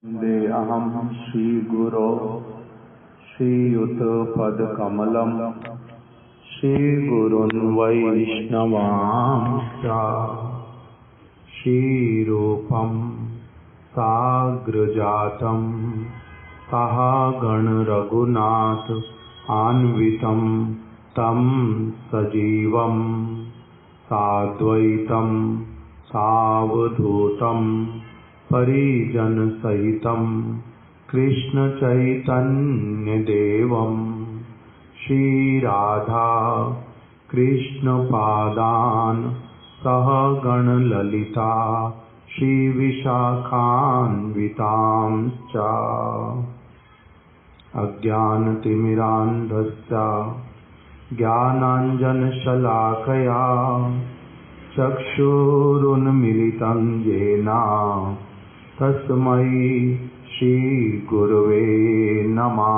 वन्दे अहं श्रीगुरो श्रीयुतपदकमलं श्रीगुरुन् वैष्णवांश्च श्रीरूपं साग्रजातं सहगणरघुनाथ अन्वितं तं सजीवं साद्वैतं सावधूतं परिजन सहितं कृष्ण चैतन्य देवं श्रीराधा कृष्ण पादान सहगण ललिता श्रीविशाखान्वितांश्च अज्ञानतिमिरान्धस्य ज्ञानाञ्जनशलाकया चक्षुरुन्मीलितं येन तस्मै श्रीगुरवे नमः।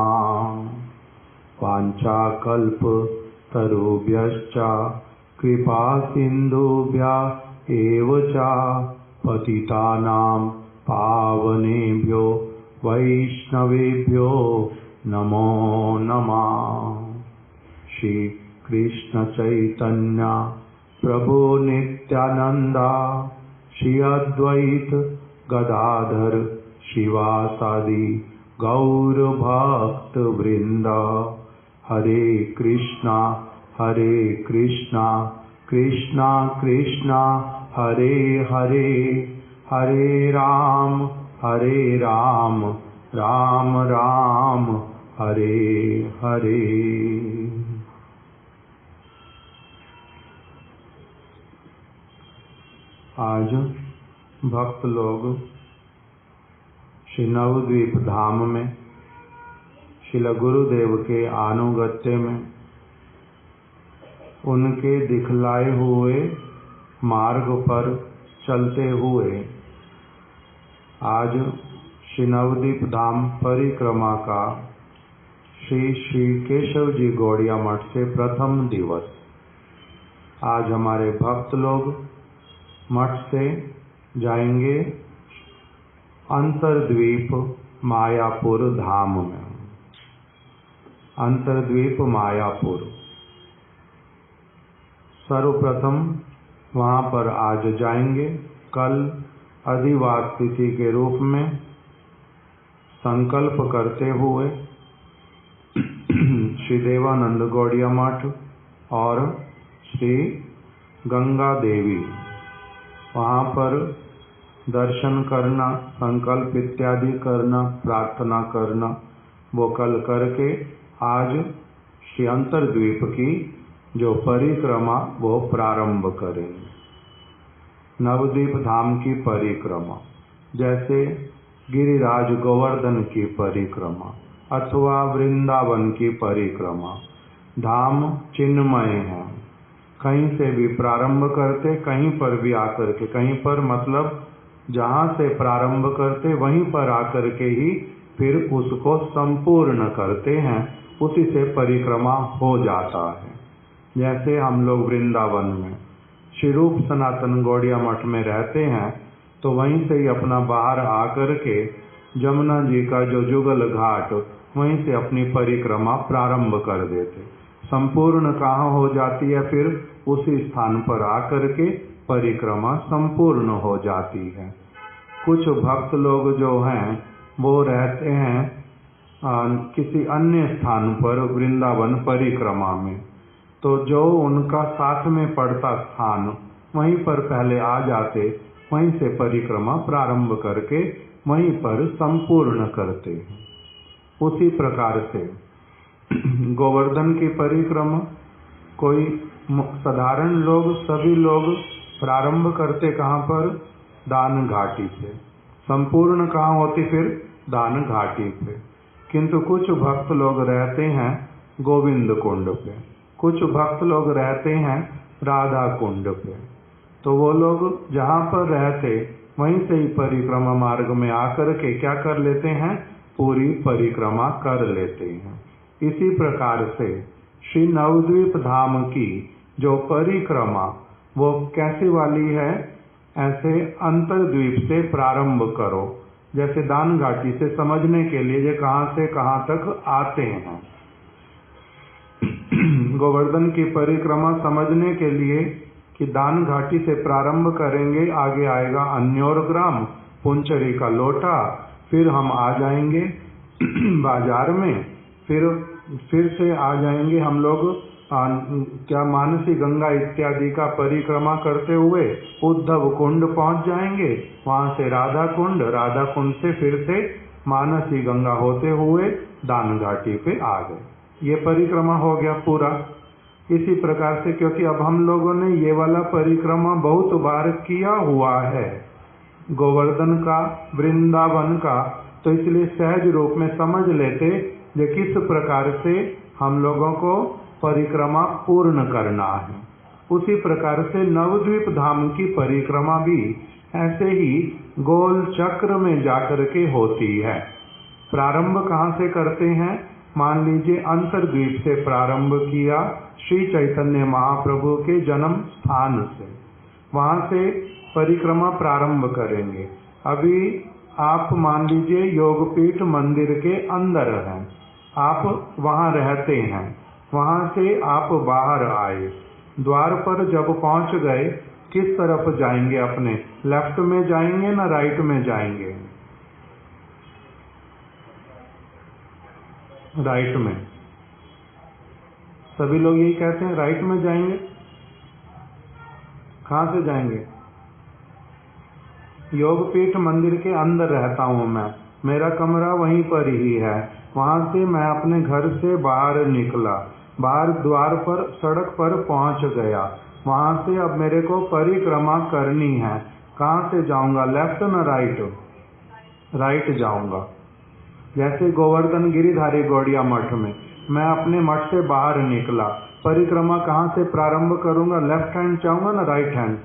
वाञ्छाकल्पतरुभ्यश्च कृपासिन्धुभ्य एव च पतितानां पावनेभ्यो वैष्णवेभ्यो नमो नमः। श्री कृष्ण चैतन्य प्रभु नित्यानंद श्री अद्वैत गदाधर शिवासादि गौर भक्त वृंद। हरे कृष्णा कृष्णा कृष्णा हरे हरे, हरे राम राम राम हरे हरे। आज भक्त लोग श्री नवद्वीप धाम में श्रील गुरुदेव के आनुगत्य में उनके दिखलाए हुए मार्ग पर चलते हुए आज श्री नवद्वीप धाम परिक्रमा का श्री केशव जी गौड़िया मठ से प्रथम दिवस। आज हमारे भक्त लोग मठ से जाएंगे अंतरद्वीप मायापुर धाम में। अंतरद्वीप मायापुर सर्वप्रथम वहाँ पर आज जाएंगे। कल अधिवास तिथि के रूप में संकल्प करते हुए श्री देवानंद गौड़िया मठ और श्री गंगा देवी वहाँ पर दर्शन करना, संकल्प इत्यादि करना, प्रार्थना करना, वो कल करके आज श्री अंतरद्वीप की जो परिक्रमा वो प्रारंभ करेंगे। नवद्वीप धाम की परिक्रमा जैसे गिरिराज गोवर्धन की परिक्रमा अथवा वृंदावन की परिक्रमा, धाम चिन्मय है। कहीं से भी प्रारंभ करते, कहीं पर भी आकर के, कहीं पर मतलब जहाँ से प्रारंभ करते वहीं पर आकर के ही फिर उसको संपूर्ण करते हैं, उसी से परिक्रमा हो जाता है। जैसे हम लोग वृंदावन में श्री रूप सनातन गौड़िया मठ में रहते हैं तो वहीं से ही अपना बाहर आकर के जमुना जी का जो जुगल घाट वहीं से अपनी परिक्रमा प्रारंभ कर देते। संपूर्ण कहाँ हो जाती है, फिर उसी स्थान पर आकर के परिक्रमा संपूर्ण हो जाती है। कुछ भक्त लोग जो हैं वो रहते हैं किसी अन्य स्थान पर वृंदावन परिक्रमा में, तो जो उनका साथ में पड़ता स्थान वहीं पर पहले आ जाते, वहीं से परिक्रमा प्रारंभ करके वहीं पर संपूर्ण करते हैं। उसी प्रकार से गोवर्धन की परिक्रमा कोई साधारण लोग, सभी लोग प्रारंभ करते कहाँ पर? दान घाटी से। संपूर्ण कहाँ होती फिर? दान घाटी पे। किंतु कुछ भक्त लोग रहते हैं गोविंद कुंड पे, कुछ भक्त लोग रहते हैं राधा कुंड पे। तो वो लोग जहाँ पर रहते वहीं से ही परिक्रमा मार्ग में आकर के क्या कर लेते हैं? पूरी परिक्रमा कर लेते हैं। इसी प्रकार से श्री नवद्वीप धाम की जो परिक्रमा वो कैसी वाली है? ऐसे अंतरद्वीप से प्रारंभ करो, जैसे दान घाटी से समझने के लिए ये कहाँ से कहाँ तक आते हैं। गोवर्धन की परिक्रमा समझने के लिए कि दान घाटी से प्रारंभ करेंगे, आगे आएगा अन्योर ग्राम, पुंचरी का लोटा, फिर हम आ जाएंगे बाजार में, फिर से आ जाएंगे हम लोग क्या मानसी गंगा इत्यादि का परिक्रमा करते हुए उद्धव कुंड पहुंच जाएंगे, वहां से राधा कुंड से फिर से मानसी गंगा होते हुए दान घाटी पे आ गए। ये परिक्रमा हो गया पूरा। इसी प्रकार से क्योंकि अब हम लोगों ने ये वाला परिक्रमा बहुत बार किया हुआ है गोवर्धन का, वृंदावन का, तो इसलिए सहज रूप में समझ लेते ये किस प्रकार से हम लोगों को परिक्रमा पूर्ण करना है। उसी प्रकार से नवद्वीप धाम की परिक्रमा भी ऐसे ही गोल चक्र में जाकर के होती है। प्रारंभ कहाँ से करते हैं? मान लीजिए अंतर्द्वीप से प्रारंभ किया, श्री चैतन्य महाप्रभु के जन्म स्थान से, वहां से परिक्रमा प्रारंभ करेंगे। अभी आप मान लीजिए योगपीठ मंदिर के अंदर हैं, आप वहां रहते हैं, वहां से आप बाहर आए, द्वार पर जब पहुंच गए किस तरफ जाएंगे? अपने लेफ्ट में जाएंगे ना राइट में जाएंगे? राइट में। सभी लोग यही कहते हैं राइट में जाएंगे। कहां से जाएंगे? योगपीठ मंदिर के अंदर रहता हूं मैं, मेरा कमरा वहीं पर ही है। वहां से मैं अपने घर से बाहर निकला, बाहर द्वार पर सड़क पर पहुंच गया, वहां से अब मेरे को परिक्रमा करनी है। कहां से जाऊंगा? लेफ्ट ना राइट? राइट जाऊंगा। जैसे गोवर्धन गिरिधारी गौड़िया मठ में मैं अपने मठ से बाहर निकला, परिक्रमा कहाँ से प्रारंभ करूंगा? लेफ्ट हैंड जाऊंगा ना राइट हैंड?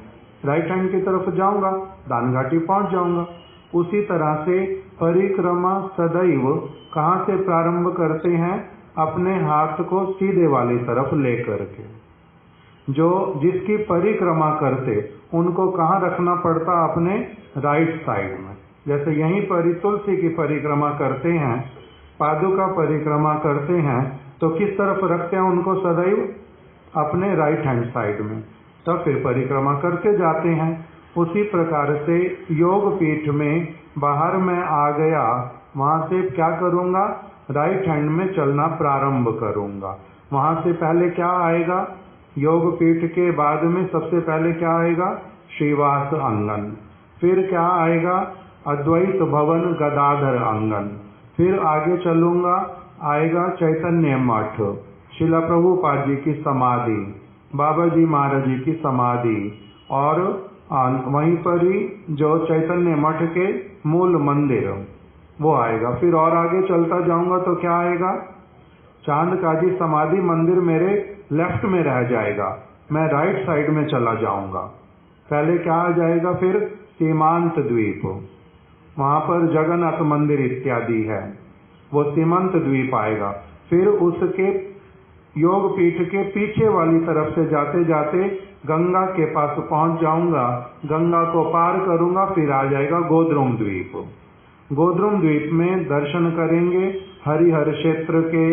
राइट हैंड की तरफ जाऊंगा, दान घाटी पहुंच जाऊंगा। उसी तरह से परिक्रमा सदैव कहाँ से प्रारंभ करते हैं? अपने हाथ को सीधे वाली तरफ लेकर के। जो जिसकी परिक्रमा करते उनको कहाँ रखना पड़ता? अपने राइट साइड में। जैसे यहीं पर तुलसी की परिक्रमा करते हैं, पादुका परिक्रमा करते हैं, तो किस तरफ रखते हैं उनको? सदैव अपने राइट हैंड साइड में। तब फिर परिक्रमा करके जाते हैं। उसी प्रकार से योग पीठ में बाहर में आ गया, वहां से क्या करूंगा? राइट हैंड में चलना प्रारंभ करूंगा। वहां से पहले क्या आएगा? योग पीठ के बाद में सबसे पहले क्या आएगा? श्रीवास आंगन। फिर क्या आएगा? अद्वैत भवन गदाधर आंगन। फिर आगे चलूंगा, आएगा चैतन्य मठ, शिला प्रभुपाद जी की समाधि, बाबा जी महाराज जी की समाधि, और वहीं पर ही जो चैतन्य मठ के मूल मंदिर वो आएगा। फिर और आगे चलता जाऊंगा तो क्या आएगा? चांद काजी समाधि मंदिर मेरे लेफ्ट में रह जाएगा, मैं राइट साइड में चला जाऊंगा। पहले क्या आ जाएगा? फिर सीमांत द्वीप, वहां पर जगन्नाथ मंदिर इत्यादि है, वो सीमांत द्वीप आएगा। फिर उसके योग पीठ के पीछे वाली तरफ से जाते जाते गंगा के पास पहुंच जाऊंगा, गंगा को पार करूंगा, फिर आ जाएगा गोद्रुम द्वीप। गोद्रुम द्वीप में दर्शन करेंगे हरिहर क्षेत्र के,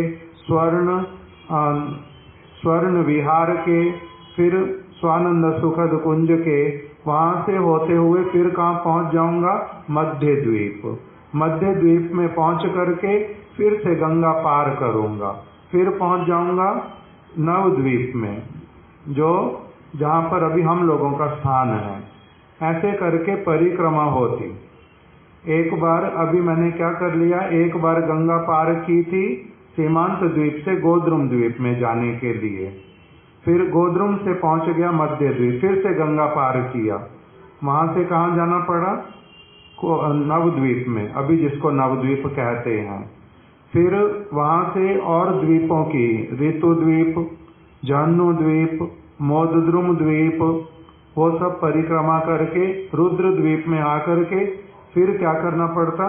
स्वर्ण विहार के, फिर स्वानंद सुखद कुंज के। वहां से होते हुए फिर कहाँ पहुंच जाऊंगा? मध्य द्वीप। मध्य द्वीप में पहुंच करके फिर से गंगा पार करूंगा, फिर पहुंच जाऊंगा नवद्वीप में, जो जहां पर अभी हम लोगों का स्थान है। ऐसे करके परिक्रमा होती। एक बार अभी मैंने क्या कर लिया, एक बार गंगा पार की थी सीमांत द्वीप से गोद्रुम द्वीप में जाने के लिए, फिर गोद्रुम से पहुंच गया मध्य द्वीप, फिर से गंगा पार किया, वहां से कहाँ जाना पड़ा? नवद्वीप में, अभी जिसको नवद्वीप कहते हैं। फिर वहां से और द्वीपों की, ऋतु द्वीप, जहन्नु द्वीप, मोदद्रुम द्वीप, वो सब परिक्रमा करके रुद्र द्वीप में आकर के फिर क्या करना पड़ता?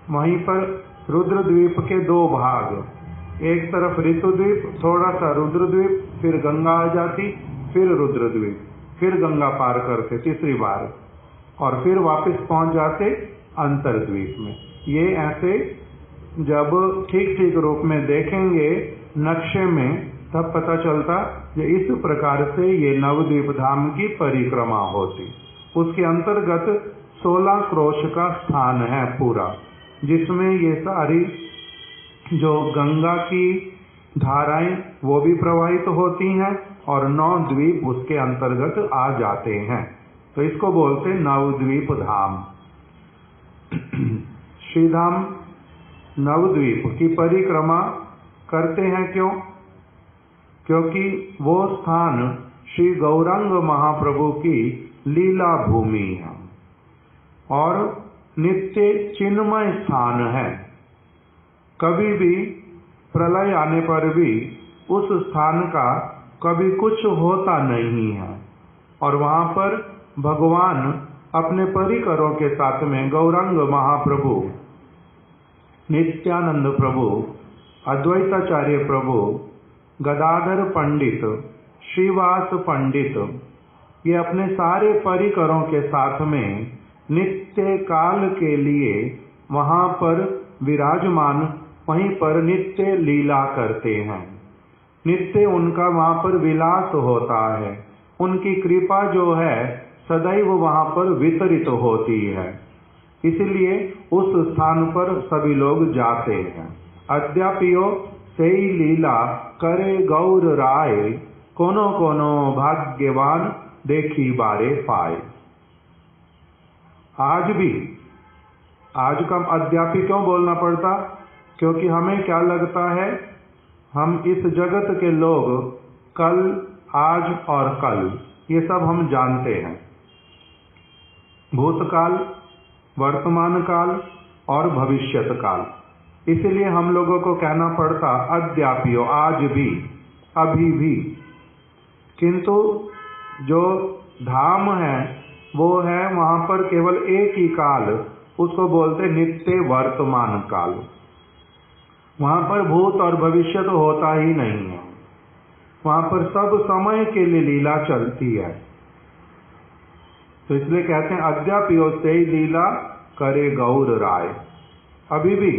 वहीं पर रुद्र द्वीप के दो भाग, एक तरफ ऋतु द्वीप, थोड़ा सा रुद्र द्वीप, फिर गंगा आ जाती, फिर रुद्र द्वीप, फिर गंगा पार करते तीसरी बार, और फिर वापस पहुंच जाते अंतर्द्वीप में। ये ऐसे जब ठीक ठीक रूप में देखेंगे नक्शे में तब पता चलता कि इस प्रकार से ये नवद्वीप धाम की परिक्रमा होती। उसके अंतर्गत 16 क्रोश का स्थान है पूरा, जिसमें ये सारी जो गंगा की धाराएं वो भी प्रवाहित होती हैं और 9 द्वीप उसके अंतर्गत आ जाते हैं। तो इसको बोलते नवद्वीप धाम। श्रीधाम नवद्वीप की परिक्रमा करते हैं क्यों? क्योंकि वो स्थान श्री गौरांग महाप्रभु की लीला भूमि है और नित्य चिन्मय स्थान है। कभी भी प्रलय आने पर भी उस स्थान का कभी कुछ होता नहीं है और वहां पर भगवान अपने परिकरों के साथ में गौरांग महाप्रभु, नित्यानंद प्रभु, अद्वैताचार्य प्रभु, गदाधर पंडित, श्रीवास पंडित, ये अपने सारे परिकरों के साथ में नित्य काल के लिए वहां पर विराजमान, वहीं पर नित्य लीला करते हैं। नित्य उनका वहां पर विलास होता है। उनकी कृपा जो है सदैव वहां पर वितरित होती है, इसलिए उस स्थान पर सभी लोग जाते हैं। अद्यापियो सेई लीला करे गौर राय, कोनो कोनो भाग्यवान देखी बारे पाए। आज भी, आज का अद्यापि क्यों बोलना पड़ता? क्योंकि हमें क्या लगता है, हम इस जगत के लोग कल, आज और कल ये सब हम जानते हैं। भूतकाल, वर्तमान काल और भविष्यत काल। इसलिए हम लोगों को कहना पड़ता अद्यापियो, आज भी, अभी भी। किंतु जो धाम है वो है वहां पर केवल एक ही काल, उसको बोलते नित्य वर्तमान काल। वहां पर भूत और भविष्य तो होता ही नहीं है। वहां पर सब समय के लिए लीला चलती है। तो इसलिए कहते हैं अद्यापियो से लीला करे गौर राय। अभी भी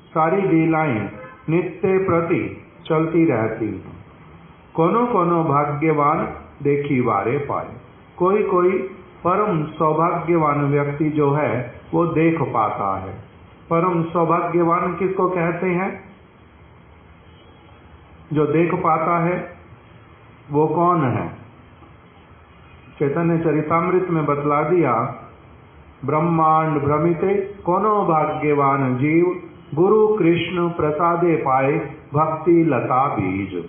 सारी लीलाएं नित्य प्रति चलती रहती हैं। कोनो कोनो भाग्यवान देखी बारे पाए। कोई कोई परम सौभाग्यवान व्यक्ति जो है वो देख पाता है। परम सौभाग्यवान किसको कहते हैं? जो देख पाता है वो कौन है? चैतन्य चरितामृत में बतला दिया, ब्रह्मांड भ्रमिते कोनो भाग्यवान जीव, गुरु कृष्ण प्रसादे पाए भक्ति लता बीज।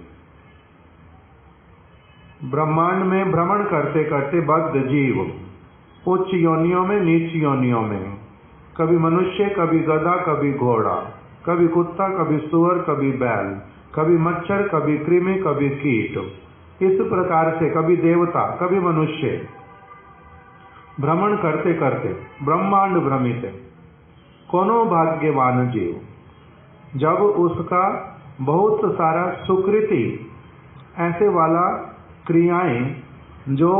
ब्रह्मांड में भ्रमण करते करते बद्ध जीव उच्च योनियों में, नीच योनियों में, कभी मनुष्य, कभी गधा, कभी घोड़ा, कभी कुत्ता, कभी सुअर, कभी बैल, कभी मच्छर, कभी कृमि, कभी कीट, इस प्रकार से कभी देवता, कभी मनुष्य, भ्रमण करते करते ब्रह्मांड भ्रमित है। कोनो भाग्यवान जीव, जब उसका बहुत सारा सुकृति ऐसे वाला क्रियाएं जो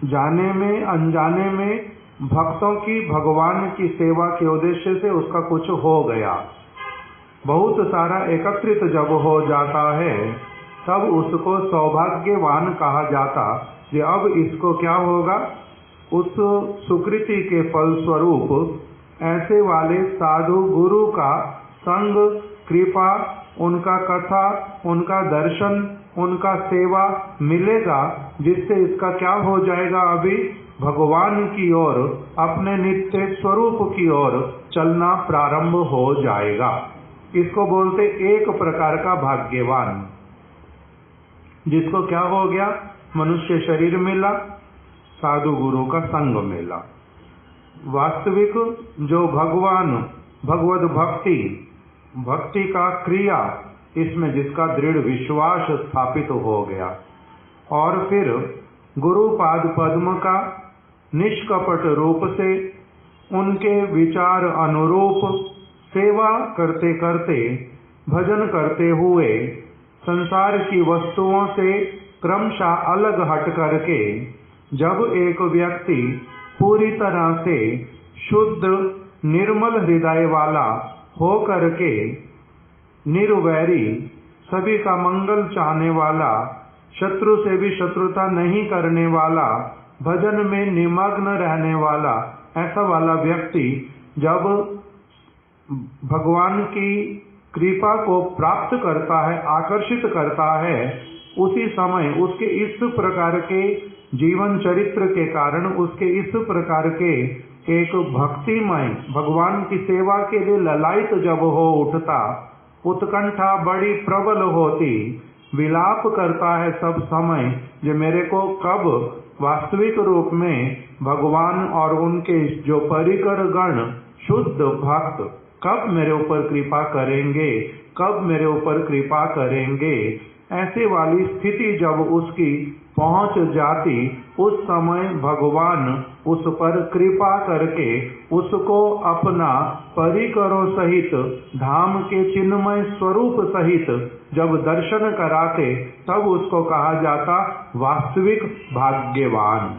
जाने में अनजाने में भक्तों की भगवान की सेवा के उद्देश्य से उसका कुछ हो गया, बहुत सारा एकत्रित जब हो जाता है तब उसको सौभाग्यवान कहा जाता। कि अब इसको क्या होगा, उस सुकृति के फल स्वरूप ऐसे वाले साधु गुरु का संग, कृपा, उनका कथा, उनका दर्शन, उनका सेवा मिलेगा, जिससे इसका क्या हो जाएगा, अभी भगवान की ओर, अपने नित्य स्वरूप की ओर चलना प्रारंभ हो जाएगा। इसको बोलते एक प्रकार का भाग्यवान, जिसको क्या हो गया, मनुष्य शरीर मिला, साधु गुरु का संग मिला। वास्तविक जो भगवान, भगवत भक्ति, भक्ति का क्रिया, इसमें जिसका दृढ़ विश्वास स्थापित हो गया और फिर गुरु पाद पद्म का निष्कपट रूप से उनके विचार अनुरूप सेवा करते करते, भजन करते हुए संसार की वस्तुओं से क्रमशः अलग हट करके जब एक व्यक्ति पूरी तरह से शुद्ध निर्मल हृदय वाला हो करके निर्वैरी, सभी का मंगल चाहने वाला, शत्रु से भी शत्रुता नहीं करने वाला, भजन में निमग्न रहने वाला, ऐसा वाला व्यक्ति जब भगवान की कृपा को प्राप्त करता है, आकर्षित करता है, उसी समय उसके इस प्रकार के जीवन चरित्र के कारण, उसके इस प्रकार के एक भक्तिमय भगवान की सेवा के लिए ललायत जब हो उठता, उत्कंठा बड़ी प्रबल होती, विलाप करता है सब समय जो मेरे को कब वास्तविक रूप में भगवान और उनके जो परिकर गण शुद्ध भक्त कब मेरे ऊपर कृपा करेंगे, कब मेरे ऊपर कृपा करेंगे। ऐसे वाली स्थिति जब उसकी पहुंच जाती, उस समय भगवान उस पर कृपा करके उसको अपना परिकरों सहित, धाम के चिन्मय स्वरूप सहित जब दर्शन कराते, तब उसको कहा जाता वास्तविक भाग्यवान।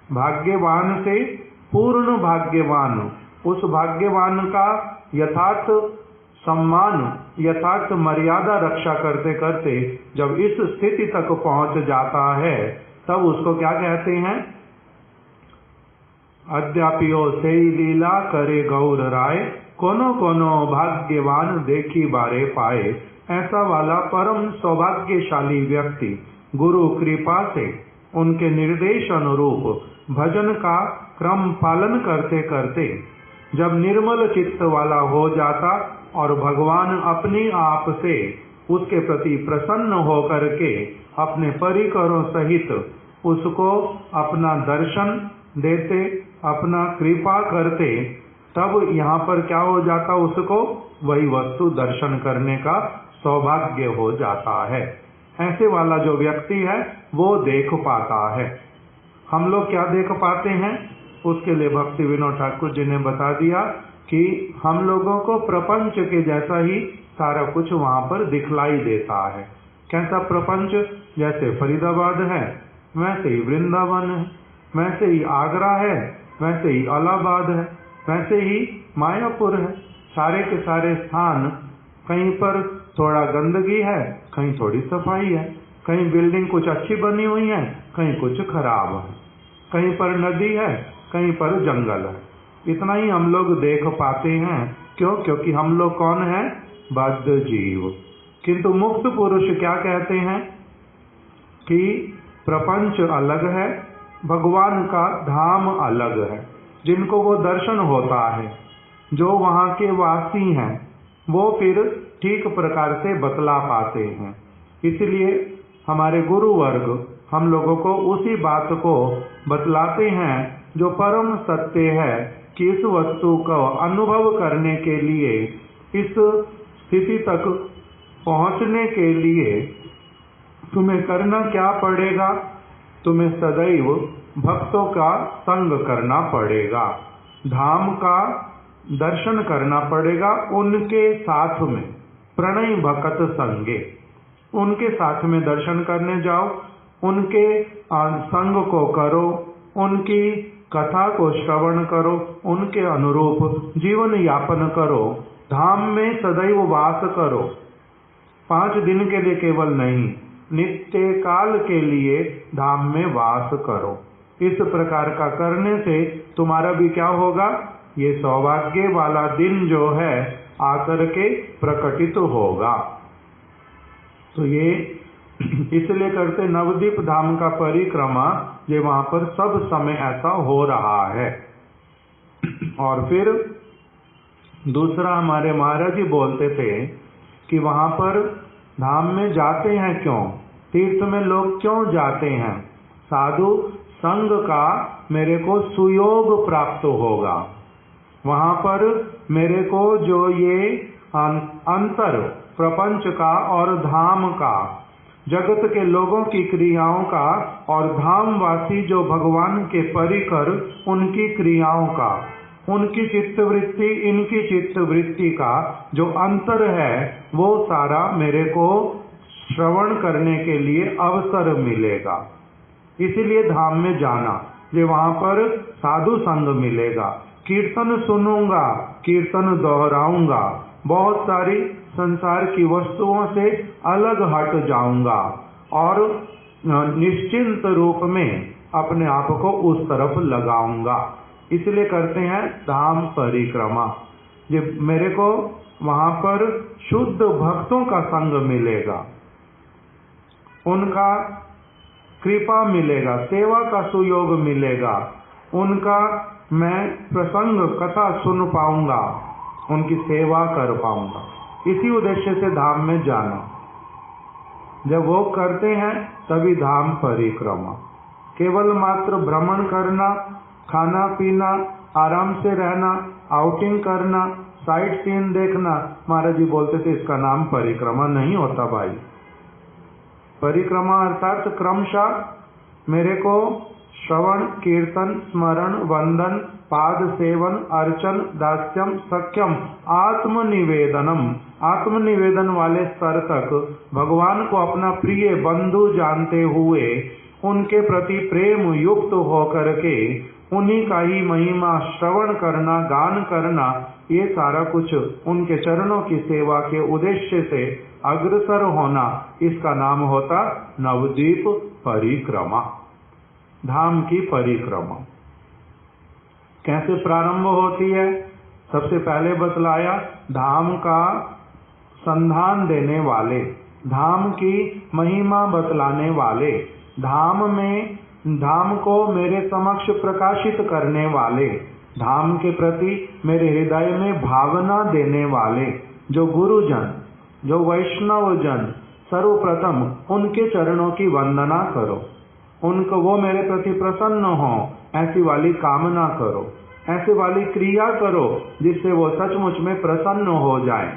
भाग्यवान से पूर्ण भाग्यवान, उस भाग्यवान का यथार्थ सम्मान, यथार्थ मर्यादा रक्षा करते करते जब इस स्थिति तक पहुंच जाता है, तब उसको क्या कहते हैं? अद्यापियो से लीला करे गौर राय, कोनो कोनो भाग्यवान देखी बारे पाए। ऐसा वाला परम सौभाग्यशाली व्यक्ति गुरु कृपा से उनके निर्देश अनुरूप भजन का क्रम पालन करते करते जब निर्मल चित्त वाला हो जाता और भगवान अपने आप से उसके प्रति प्रसन्न होकर के अपने परिकरों सहित उसको अपना दर्शन देते, अपना कृपा करते, तब यहाँ पर क्या हो जाता? उसको वही वस्तु दर्शन करने का सौभाग्य हो जाता है। ऐसे वाला जो व्यक्ति है वो देख पाता है। हम लोग क्या देख पाते हैं? उसके लिए भक्ति विनोद ठाकुर जी ने बता दिया कि हम लोगों को प्रपंच के जैसा ही सारा कुछ वहाँ पर दिखलाई देता है। कैसा प्रपंच? जैसे फरीदाबाद है वैसे ही वृंदावन है, वैसे ही आगरा है, वैसे ही इलाहाबाद है, वैसे ही मायापुर है। सारे के सारे स्थान, कहीं पर थोड़ा गंदगी है, कहीं थोड़ी सफाई है, कहीं बिल्डिंग कुछ अच्छी बनी हुई है, कहीं कुछ खराब है, कहीं पर नदी है, कहीं पर जंगल है। इतना ही हम लोग देख पाते हैं। क्यों? क्योंकि हम लोग कौन है? बद्ध जीव। किंतु मुक्त पुरुष क्या कहते हैं कि प्रपंच अलग है, भगवान का धाम अलग है। जिनको वो दर्शन होता है, जो वहाँ के वासी हैं, वो फिर ठीक प्रकार से बतला पाते हैं। इसलिए हमारे गुरु वर्ग हम लोगों को उसी बात को बतलाते हैं जो परम सत्य है कि इस वस्तु को अनुभव करने के लिए, इस स्थिति तक पहुंचने के लिए तुम्हें करना क्या पड़ेगा? तुम्हें सदैव भक्तों का संग करना पड़ेगा, धाम का दर्शन करना पड़ेगा, उनके साथ में प्रणय भक्त संगे, उनके साथ में दर्शन करने जाओ, उनके संग को करो, उनकी कथा को श्रवण करो, उनके अनुरूप जीवन यापन करो, धाम में सदैव वास करो। 5 दिन के लिए केवल नहीं, नित्य काल के लिए धाम में वास करो। इस प्रकार का करने से तुम्हारा भी क्या होगा? ये सौभाग्य वाला दिन जो है आकर के प्रकटित होगा। तो ये इसलिए करते नवदीप धाम का परिक्रमा, ये वहां पर सब समय ऐसा हो रहा है। और फिर दूसरा हमारे महाराज जी बोलते थे कि वहां पर धाम में जाते हैं क्यों? तीर्थ में लोग क्यों जाते हैं? साधु संग का मेरे को सुयोग प्राप्त होगा। वहां पर मेरे को जो ये अंतर प्रपंच का और धाम का, जगत के लोगों की क्रियाओं का और धामवासी जो भगवान के परिकर उनकी क्रियाओं का, उनकी चित्तवृत्ति इनकी चित्तवृत्ति का जो अंतर है, वो सारा मेरे को श्रवण करने के लिए अवसर मिलेगा। इसीलिए धाम में जाना, ये वहां पर साधु संग मिलेगा, कीर्तन सुनूंगा, कीर्तन दोहराऊंगा, बहुत सारी संसार की वस्तुओं से अलग हट जाऊंगा और निश्चिंत रूप में अपने आप को उस तरफ लगाऊंगा। इसलिए करते हैं धाम परिक्रमा। ये मेरे को वहां पर शुद्ध भक्तों का संग मिलेगा, उनका कृपा मिलेगा, सेवा का सुयोग मिलेगा, उनका मैं प्रसंग कथा सुन पाऊंगा, उनकी सेवा कर पाऊंगा। इसी उद्देश्य से धाम में जाना। जब वो करते हैं तभी धाम परिक्रमा। केवल मात्र भ्रमण करना, खाना पीना, आराम से रहना, आउटिंग करना, साइट सीन देखना, महाराज जी बोलते थे इसका नाम परिक्रमा नहीं होता भाई। परिक्रमा अर्थात क्रमशः मेरे को श्रवण, कीर्तन, स्मरण, वंदन, पाद सेवन, अर्चन, दास्यम, सख्यम, आत्मनिवेदनम, आत्मनिवेदन वाले स्तर तक भगवान को अपना प्रिय बंधु जानते हुए उनके प्रति प्रेम युक्त होकर के उन्हीं का ही महिमा श्रवण करना, गान करना, ये सारा कुछ उनके चरणों की सेवा के उद्देश्य से अग्रसर होना, इसका नाम होता नवद्वीप परिक्रमा, धाम की परिक्रमा। कैसे प्रारंभ होती है? सबसे पहले बतलाया धाम का संधान देने वाले, धाम की महिमा बतलाने वाले, धाम को मेरे समक्ष प्रकाशित करने वाले, धाम के प्रति मेरे हृदय में भावना देने वाले जो गुरुजन, जो वैष्णव जन, सर्वप्रथम उनके चरणों की वंदना करो, उनको वो मेरे प्रति प्रसन्न हो, ऐसी वाली कामना करो, ऐसी वाली क्रिया करो जिससे वो सचमुच में प्रसन्न हो जाए।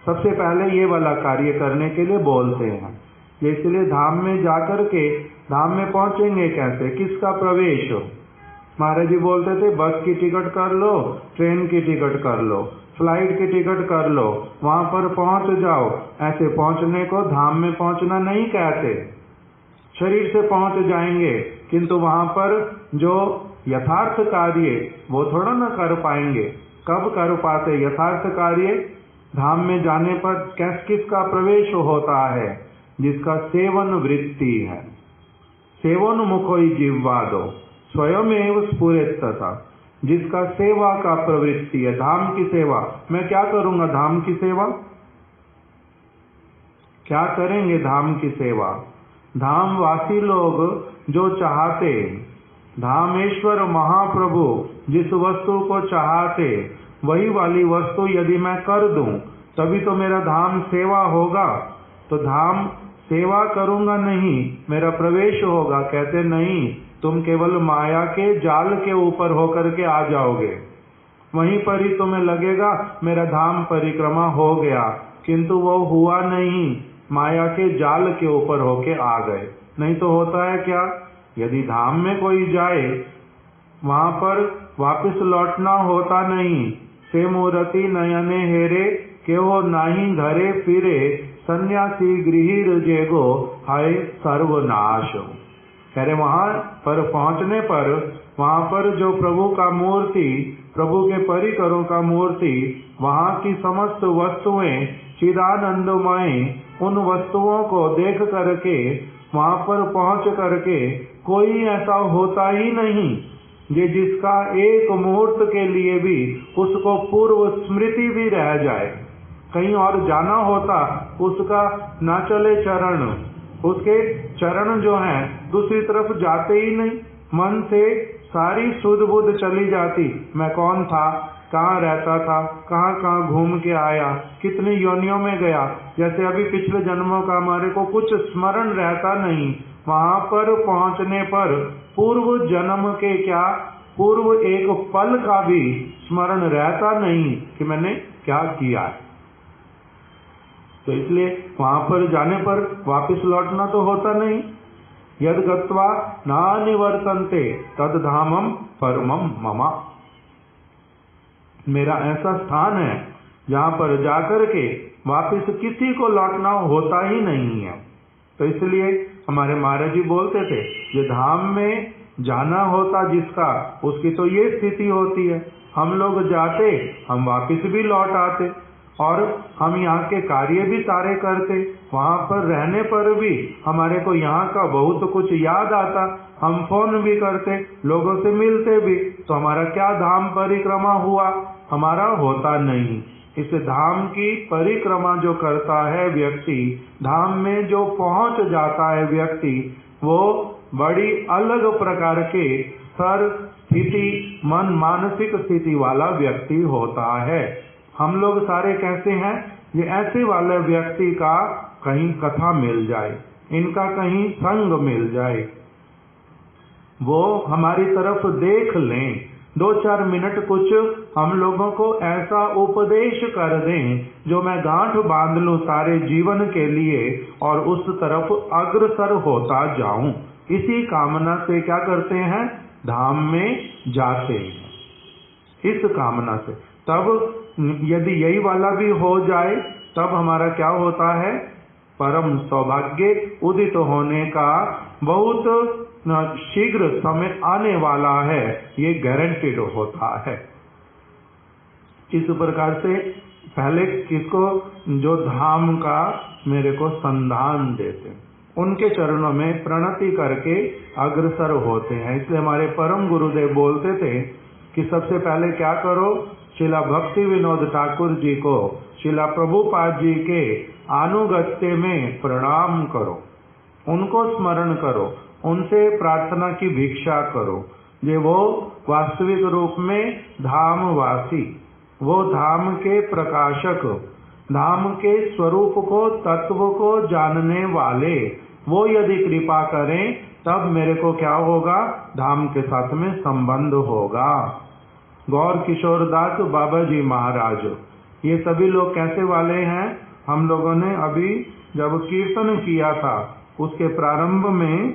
सबसे पहले ये वाला कार्य करने के लिए बोलते हैं। इसलिए धाम में जाकर के धाम में पहुंचेंगे कैसे, किसका प्रवेश हो? महाराज जी बोलते थे बस की टिकट कर लो, ट्रेन की टिकट कर लो, फ्लाइट की टिकट कर लो, वहां पर पहुंच जाओ। ऐसे पहुंचने को धाम में पहुंचना नहीं कहते। शरीर से पहुंच जाएंगे किंतु वहां पर जो यथार्थ कार्य वो थोड़ा ना कर पाएंगे। कब कर पाते यथार्थ कार्य? धाम में जाने पर किसका प्रवेश होता है? जिसका सेवन वृत्ति है। सेवोन्मुखो जिह्वादो स्वयमेव स्फुरेत्तथा, जिसका सेवा का प्रवृत्ति है, धाम की सेवा। मैं क्या करूंगा धाम की सेवा? क्या करेंगे धाम की सेवा? धामवासी लोग जो चाहते, धामेश्वर महाप्रभु जिस वस्तु को चाहते वही वाली वस्तु यदि मैं कर दूं तभी तो मेरा धाम सेवा होगा। तो धाम सेवा करूंगा नहीं, मेरा प्रवेश होगा। कहते नहीं, तुम केवल माया के जाल के ऊपर होकर के आ जाओगे, वहीं पर ही तुम्हें लगेगा मेरा धाम परिक्रमा हो गया, किंतु वो हुआ नहीं। माया के जाल के ऊपर होके आ गए। नहीं तो होता है क्या, यदि धाम में कोई जाए वहां पर वापस लौटना होता नहीं। से मूर्ति नयने हेरे केहो नाही घरे फिरे, सन्यासी गृहीर जेगो हाय सर्वनाश। कह रहे वहां पर पहुंचने पर वहां पर जो प्रभु का मूर्ति, प्रभु के परिकरों का मूर्ति, वहां की समस्त वस्तुएं चिदानंदमय, उन वस्तुओं को देख करके वहां पर पहुंच करके कोई ऐसा होता ही नहीं ये जिसका एक मुहूर्त के लिए भी उसको पूर्व स्मृति भी रह जाए। कहीं और जाना होता उसका ना चले चरण, उसके चरण जो हैं दूसरी तरफ जाते ही नहीं। मन से सारी सुध बुध चली जाती। मैं कौन था, कहाँ रहता था, कहाँ कहाँ घूम के आया, कितनी योनियों में गया। जैसे अभी पिछले जन्मों का हमारे को कुछ स्मरण रहता नहीं। वहां पर पहुंचने पर पूर्व जन्म के क्या, पूर्व एक पल का भी स्मरण रहता नहीं कि मैंने क्या किया। तो इसलिए वहां पर जाने पर वापस लौटना तो होता नहीं। यद गत्वा ना निवर्तन्ते तद धामम परमम ममा। मेरा ऐसा स्थान है जहां पर जाकर के वापस किसी को लौटना होता ही नहीं है। तो इसलिए हमारे महाराज जी बोलते थे ये धाम में जाना होता जिसका, उसकी तो ये स्थिति होती है। हम लोग जाते, हम वापस भी लौट आते, और हम यहाँ के कार्य भी सारे करते, वहाँ पर रहने पर भी हमारे को यहाँ का बहुत कुछ याद आता, हम फोन भी करते, लोगों से मिलते भी, तो हमारा क्या धाम परिक्रमा हुआ? हमारा होता नहीं। इस धाम की परिक्रमा जो करता है व्यक्ति, धाम में जो पहुंच जाता है व्यक्ति, वो बड़ी अलग प्रकार के स्तर, स्थिति, मन, मानसिक स्थिति वाला व्यक्ति होता है। हम लोग सारे कैसे हैं? ये ऐसे वाले व्यक्ति का कहीं कथा मिल जाए, इनका कहीं संग मिल जाए, वो हमारी तरफ देख लें, 2-4 मिनट कुछ हम लोगों को ऐसा उपदेश कर दें जो मैं गांठ बांध लूं सारे जीवन के लिए और उस तरफ अग्रसर होता जाऊं। इसी कामना से क्या करते हैं? धाम में जाते हैं, इस कामना से। तब यदि यही वाला भी हो जाए, तब हमारा क्या होता है? परम सौभाग्य उदित होने का बहुत शीघ्र समय आने वाला है, ये गारंटीड होता है। इस प्रकार से पहले किसको? जो धाम का मेरे को संधान देते, उनके चरणों में प्रणति करके अग्रसर होते हैं। इसलिए हमारे परम गुरुदेव बोलते थे कि सबसे पहले क्या करो? शिला भक्ति विनोद ठाकुर जी को, शिला प्रभुपाद जी के अनुगत्य में प्रणाम करो, उनको स्मरण करो, उनसे प्रार्थना की भिक्षा करो। ये वो वास्तविक रूप में धामवासी, वो धाम के प्रकाशक, धाम के स्वरूप को, तत्व को जानने वाले, वो यदि कृपा करें तब मेरे को क्या होगा? धाम के साथ में संबंध होगा। गौर किशोर दास बाबा जी महाराज, ये सभी लोग कैसे वाले हैं? हम लोगों ने अभी जब कीर्तन किया था उसके प्रारंभ में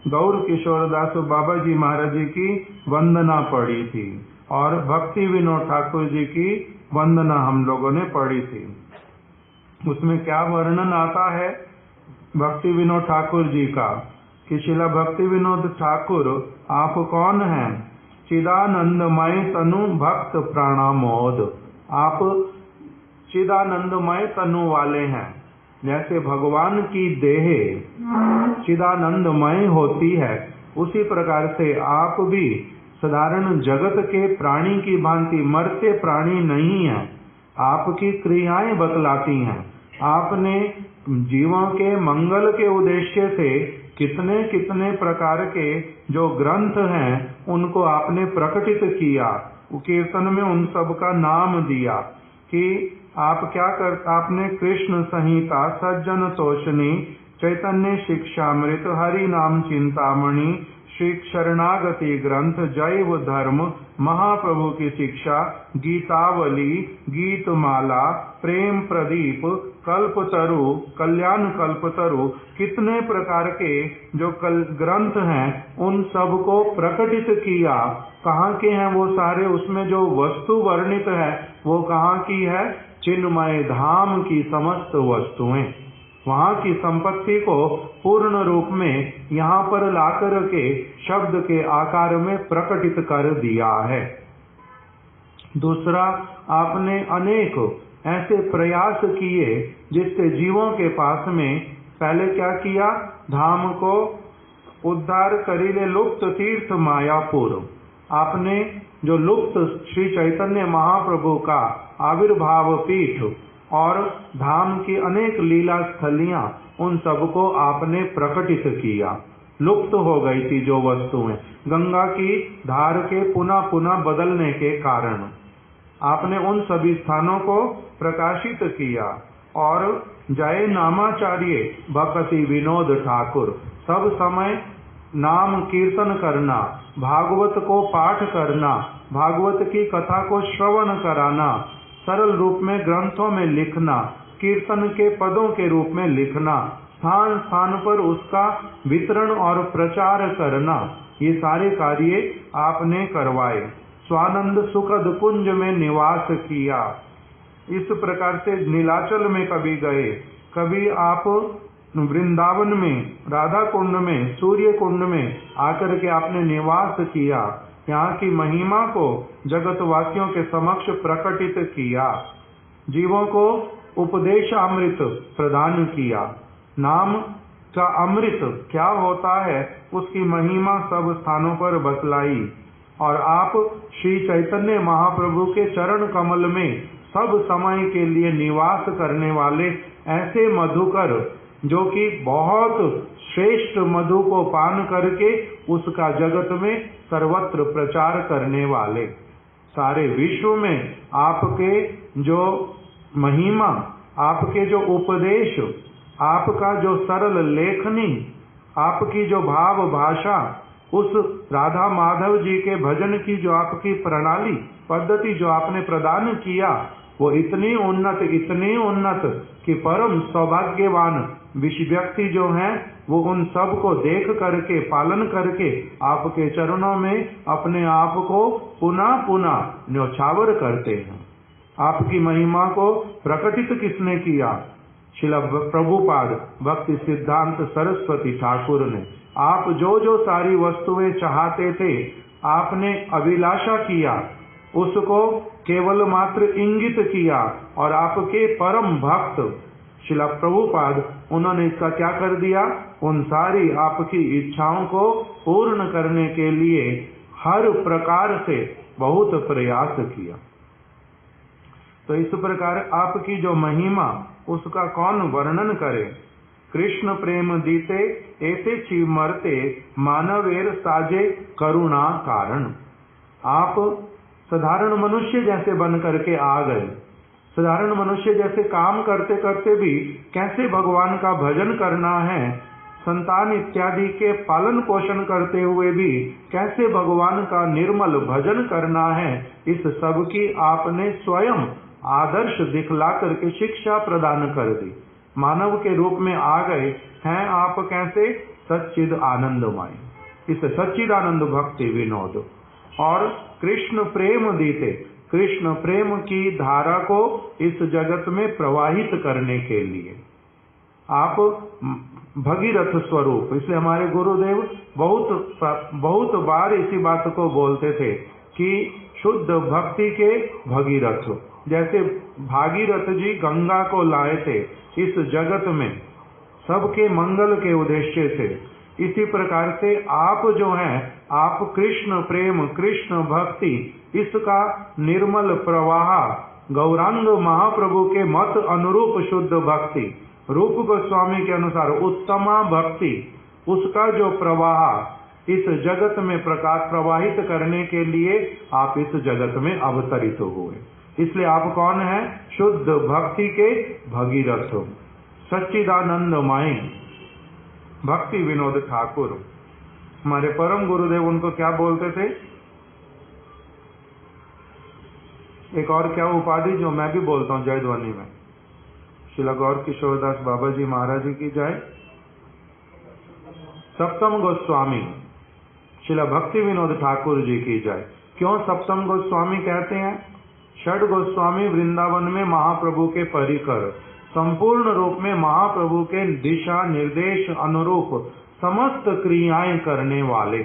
गौर किशोर दास बाबा जी महाराज जी की वंदना पढ़ी थी और भक्ति विनोद ठाकुर जी की वंदना हम लोगों ने पढ़ी थी। उसमें क्या वर्णन आता है भक्ति विनोद ठाकुर जी का कि शिला भक्ति विनोद ठाकुर आप कौन हैं? चिदानंदमय तनु भक्त प्राणामोद, आप चिदानंदमय तनु वाले हैं। जैसे भगवान की देह चिदानंदमय होती है, उसी प्रकार से आप भी साधारण जगत के प्राणी की भांति मरते प्राणी नहीं हैं। आपकी क्रियाएं बतलाती हैं। आपने जीवों के मंगल के उद्देश्य से कितने कितने प्रकार के जो ग्रंथ हैं उनको आपने प्रकटित किया। कीर्तन में उन सब का नाम दिया कि आप क्या कर, आपने कृष्ण संहिता, सज्जन तोषणी, चैतन्य शिक्षामृत, हरि नाम चिंतामणि, श्री शरणागति ग्रंथ, जैव धर्म, महाप्रभु की शिक्षा, गीतावली, गीतमाला, प्रेम प्रदीप, कल्पतरु, कल्याण कल्पतरु, कितने प्रकार के जो ग्रंथ हैं उन सब को प्रकटित किया। कहाँ के हैं वो सारे? उसमें जो वस्तु वर्णित है वो कहाँ की है? चिन्मय धाम की समस्त वस्तुएं, वहाँ की संपत्ति को पूर्ण रूप में यहाँ पर लाकर के शब्द के आकार में प्रकटित कर दिया है। दूसरा, आपने अनेक ऐसे प्रयास किए जिससे जीवों के पास में पहले क्या किया? धाम को उद्धार करीले लुप्त तीर्थ मायापुर, आपने जो लुप्त श्री चैतन्य महाप्रभु का आविर्भाव पीठ और धाम की अनेक लीला स्थलियां, उन सबको आपने प्रकटित किया। लुप्त हो गई थी जो वस्तुएं गंगा की धार के पुनः पुनः बदलने के कारण, आपने उन सभी स्थानों को प्रकाशित किया। और जय नामाचार्य भक्ति विनोद ठाकुर, सब समय नाम कीर्तन करना, भागवत को पाठ करना, भागवत की कथा को श्रवण कराना, सरल रूप में ग्रंथों में लिखना, कीर्तन के पदों के रूप में लिखना, स्थान स्थान पर उसका वितरण और प्रचार करना, ये सारे कार्य आपने करवाए। स्वानंद सुखद कुंज में निवास किया। इस प्रकार से नीलाचल में कभी गए, कभी आप वृंदावन में, राधा कुंड में, सूर्य कुंड में आकर के आपने निवास किया, यहाँ की महिमा को जगतवासियों के समक्ष प्रकटित किया, जीवों को उपदेश अमृत प्रदान किया। नाम का अमृत क्या होता है उसकी महिमा सब स्थानों पर बतलाई। और आप श्री चैतन्य महाप्रभु के चरण कमल में सब समय के लिए निवास करने वाले ऐसे मधुकर, जो कि बहुत श्रेष्ठ मधु को पान करके उसका जगत में सर्वत्र प्रचार करने वाले, सारे विश्व में आपके जो महिमा, आपके जो उपदेश, आपका जो सरल लेखनी, आपकी जो भाव भाषा, उस राधा माधव जी के भजन की जो आपकी प्रणाली पद्धति जो आपने प्रदान किया, वो इतनी उन्नत कि परम सौभाग्यवान व्यक्ति जो हैं वो उन सब को देख करके, पालन करके आपके चरणों में अपने आप को पुनः पुनः न्यौछावर करते हैं। आपकी महिमा को प्रकटित किसने किया? श्रील प्रभुपाद भक्ति सिद्धांत सरस्वती ठाकुर ने। आप जो जो सारी वस्तुएं चाहते थे, आपने अभिलाषा किया, उसको केवल मात्र इंगित किया, और आपके परम भक्त श्रील प्रभुपाद उन्होंने इसका क्या कर दिया? उन सारी आपकी इच्छाओं को पूर्ण करने के लिए हर प्रकार से बहुत प्रयास किया। तो इस प्रकार आपकी जो महिमा, उसका कौन वर्णन करे। कृष्ण प्रेम दीते ऐसे छिव मरते, मानवेर साजे करुणा कारण। आप साधारण मनुष्य जैसे बन करके आ गए, साधारण मनुष्य जैसे काम करते करते भी कैसे भगवान का भजन करना है, संतान इत्यादि के पालन पोषण करते हुए भी कैसे भगवान का निर्मल भजन करना है, इस सब की आपने स्वयं आदर्श दिखला करके शिक्षा प्रदान कर दी। मानव के रूप में आ गए हैं आप कैसे? सच्चिद आनंदमय, इस सच्चिद आनंद भक्ति विनोद और कृष्ण प्रेम दीते, कृष्ण प्रेम की धारा को इस जगत में प्रवाहित करने के लिए आप भगीरथ स्वरूप। इसलिए हमारे गुरुदेव बहुत बार इसी बात को बोलते थे कि शुद्ध भक्ति के भगीरथ, जैसे भागीरथ जी गंगा को लाए थे इस जगत में सबके मंगल के उद्देश्य से, इसी प्रकार से आप जो हैं, आप कृष्ण प्रेम, कृष्ण भक्ति, इसका निर्मल प्रवाह, गौरांग महाप्रभु के मत अनुरूप शुद्ध भक्ति, रूप गोस्वामी के अनुसार उत्तमा भक्ति, उसका जो प्रवाह इस जगत में प्रवाहित करने के लिए आप इस जगत में अवतरित हुए। इसलिए आप कौन हैं? शुद्ध भक्ति के भगीरथ, सच्चिदानंदमय भक्ति विनोद ठाकुर। हमारे परम गुरुदेव उनको क्या बोलते थे? एक और क्या उपाधि जो मैं भी बोलता हूँ जयध्वनि में, श्रील गौर किशोरदास बाबा जी महाराज जी की जय। सप्तम गोस्वामी श्रील भक्ति विनोद ठाकुर जी की जय। क्यों सप्तम गोस्वामी कहते हैं? षड गोस्वामी वृंदावन में महाप्रभु के परिकर, संपूर्ण रूप में महाप्रभु के दिशा निर्देश अनुरूप समस्त क्रियाएं करने वाले,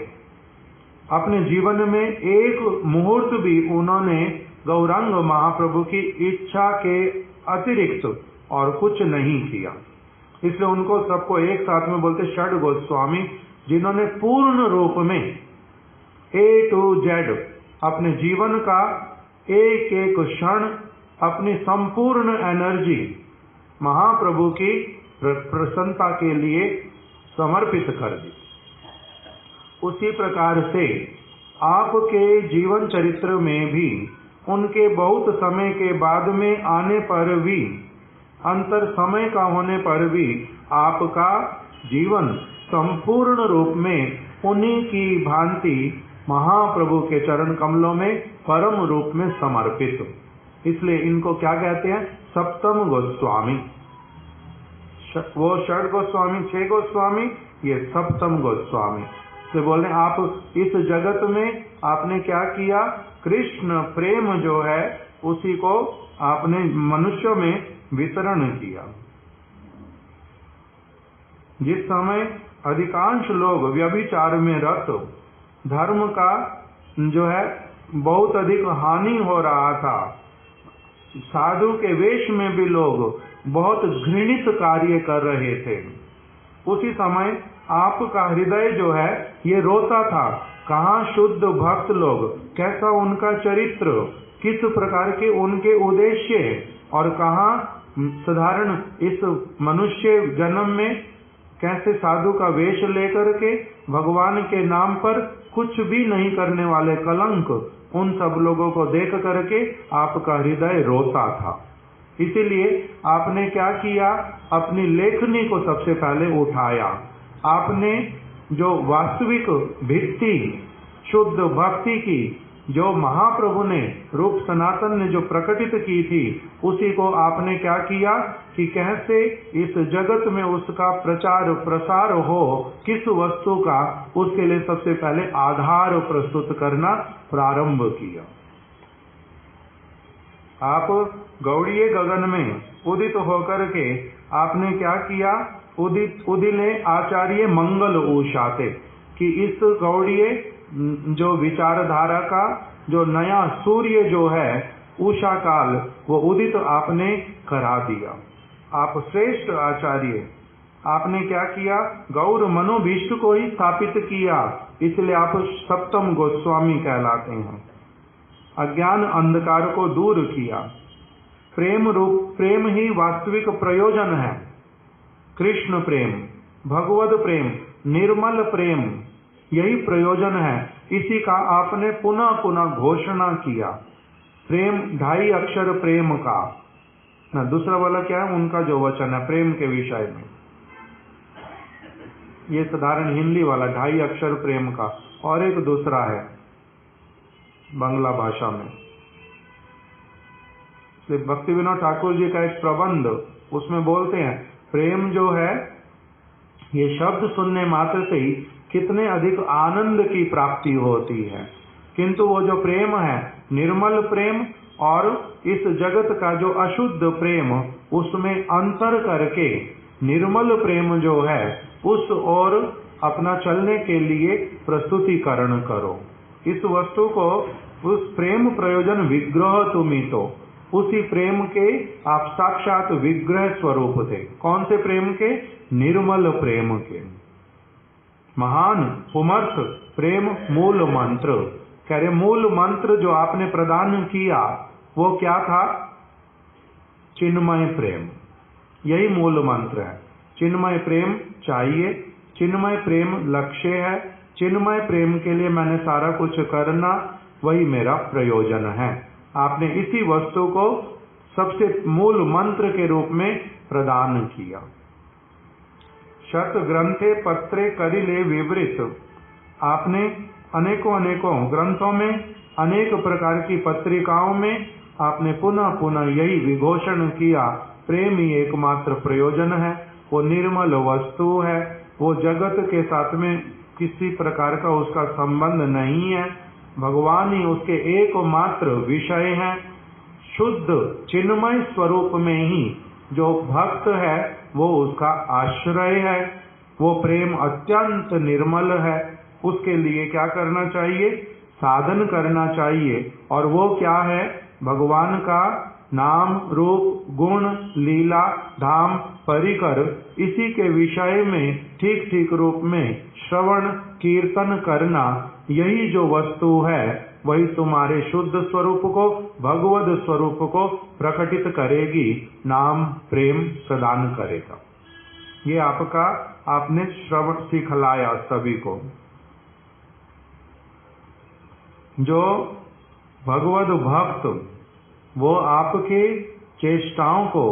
अपने जीवन में एक मुहूर्त भी उन्होंने गौरांग महाप्रभु की इच्छा के अतिरिक्त और कुछ नहीं किया। इसलिए उनको सबको एक साथ में बोलते षड गोस्वामी, जिन्होंने पूर्ण रूप में A to Z अपने जीवन का एक एक क्षण, अपनी संपूर्ण एनर्जी महाप्रभु की प्रसन्नता के लिए समर्पित कर दी। उसी प्रकार से आपके जीवन चरित्र में भी उनके बहुत समय के बाद में आने पर भी, अंतर समय का होने पर भी आपका जीवन संपूर्ण रूप में उन्हीं की भांति महाप्रभु के चरण कमलों में परम रूप में समर्पित। इसलिए इनको क्या कहते हैं? सप्तम गोस्वामी। वो षड गोस्वामी, 6 गोस्वामी, ये सप्तम गोस्वामी। तो बोले आप इस जगत में आपने क्या किया? कृष्ण प्रेम जो है उसी को आपने मनुष्यों में वितरण किया। जिस समय अधिकांश लोग व्यभिचार में रत, धर्म का जो है बहुत अधिक हानि हो रहा था, साधु के वेश में भी लोग बहुत घृणित कार्य कर रहे थे, उसी समय आपका हृदय जो है ये रोता था। कहाँ शुद्ध भक्त लोग, कैसा उनका चरित्र, किस प्रकार के उनके उद्देश्य, और कहाँ साधारण इस मनुष्य जन्म में कैसे साधु का वेश लेकर के भगवान के नाम पर कुछ भी नहीं करने वाले कलंक, उन सब लोगों को देख करके आपका हृदय रोता था। इसीलिए आपने क्या किया, अपनी लेखनी को सबसे पहले उठाया। आपने जो वास्तविक भित्ति शुद्ध भक्ति की, जो महाप्रभु ने रूप सनातन ने जो प्रकटित की थी, उसी को आपने क्या किया कि कैसे इस जगत में उसका प्रचार प्रसार हो, किस वस्तु का, उसके लिए सबसे पहले आधार प्रस्तुत करना प्रारंभ किया। आप गौड़ीय गगन में उदित होकर के आपने क्या किया, उदिले आचार्य मंगल उषाते, कि इस गौड़ीय जो विचारधारा का जो नया सूर्य जो है उषा काल, वो उदित आपने करा दिया। आप श्रेष्ठ आचार्य, आपने क्या किया, गौर मनोभीष्ट को ही स्थापित किया, इसलिए आप सप्तम गोस्वामी कहलाते हैं। अज्ञान अंधकार को दूर किया। प्रेम रूप, प्रेम ही वास्तविक प्रयोजन है। कृष्ण प्रेम, भगवद प्रेम, निर्मल प्रेम, यही प्रयोजन है। इसी का आपने पुनः पुनः घोषणा किया। प्रेम 2.5 अक्षर प्रेम का ना, दूसरा वाला क्या है, उनका जो वचन है प्रेम के विषय में, ये साधारण हिंदी वाला 2.5 अक्षर प्रेम का, और एक दूसरा है बांग्ला भाषा में। भक्ति विनोद ठाकुर जी का एक प्रबंध, उसमें बोलते हैं प्रेम जो है ये शब्द सुनने मात्र से ही कितने अधिक आनंद की प्राप्ति होती है, किंतु वो जो प्रेम है निर्मल प्रेम और इस जगत का जो अशुद्ध प्रेम, उसमें अंतर करके निर्मल प्रेम जो है उस ओर अपना चलने के लिए प्रस्तुतिकरण करो। इस वस्तु को, उस प्रेम प्रयोजन विग्रह तुमी, तो उसी प्रेम के आप साक्षात विग्रह स्वरूप थे। कौन से प्रेम के? निर्मल प्रेम के। महान पुमर्थ प्रेम मूल मंत्र, कह रहे मूल मंत्र जो आपने प्रदान किया वो क्या था? चिन्मय प्रेम, यही मूल मंत्र है। चिन्मय प्रेम चाहिए, चिन्मय प्रेम लक्ष्य है, चिन्मय प्रेम के लिए मैंने सारा कुछ करना, वही मेरा प्रयोजन है। आपने इसी वस्तु को सबसे मूल मंत्र के रूप में प्रदान किया। शत ग्रंथे पत्रे करिले विवृत, आपने अनेकों अनेकों ग्रंथों में, अनेक प्रकार की पत्रिकाओं में आपने पुनः पुनः यही विघोषण किया, प्रेम ही एकमात्र प्रयोजन है, वो निर्मल वस्तु है, वो जगत के साथ में किसी प्रकार का उसका संबंध नहीं है, भगवान ही उसके एकमात्र विषय है। शुद्ध चिन्मय स्वरूप में ही जो भक्त है वो उसका आश्रय है। वो प्रेम अत्यंत निर्मल है, उसके लिए क्या करना चाहिए? साधन करना चाहिए। और वो क्या है? भगवान का नाम रूप गुण लीला धाम परिकर, इसी के विषय में ठीक ठीक रूप में श्रवण कीर्तन करना, यही जो वस्तु है वही तुम्हारे शुद्ध स्वरूप को, भगवद स्वरूप को प्रकटित करेगी, नाम प्रेम प्रदान करेगा। ये आपका आपने श्रवण सिखलाया सभी को। जो भगवद भक्त वो आपके चेष्टाओं को,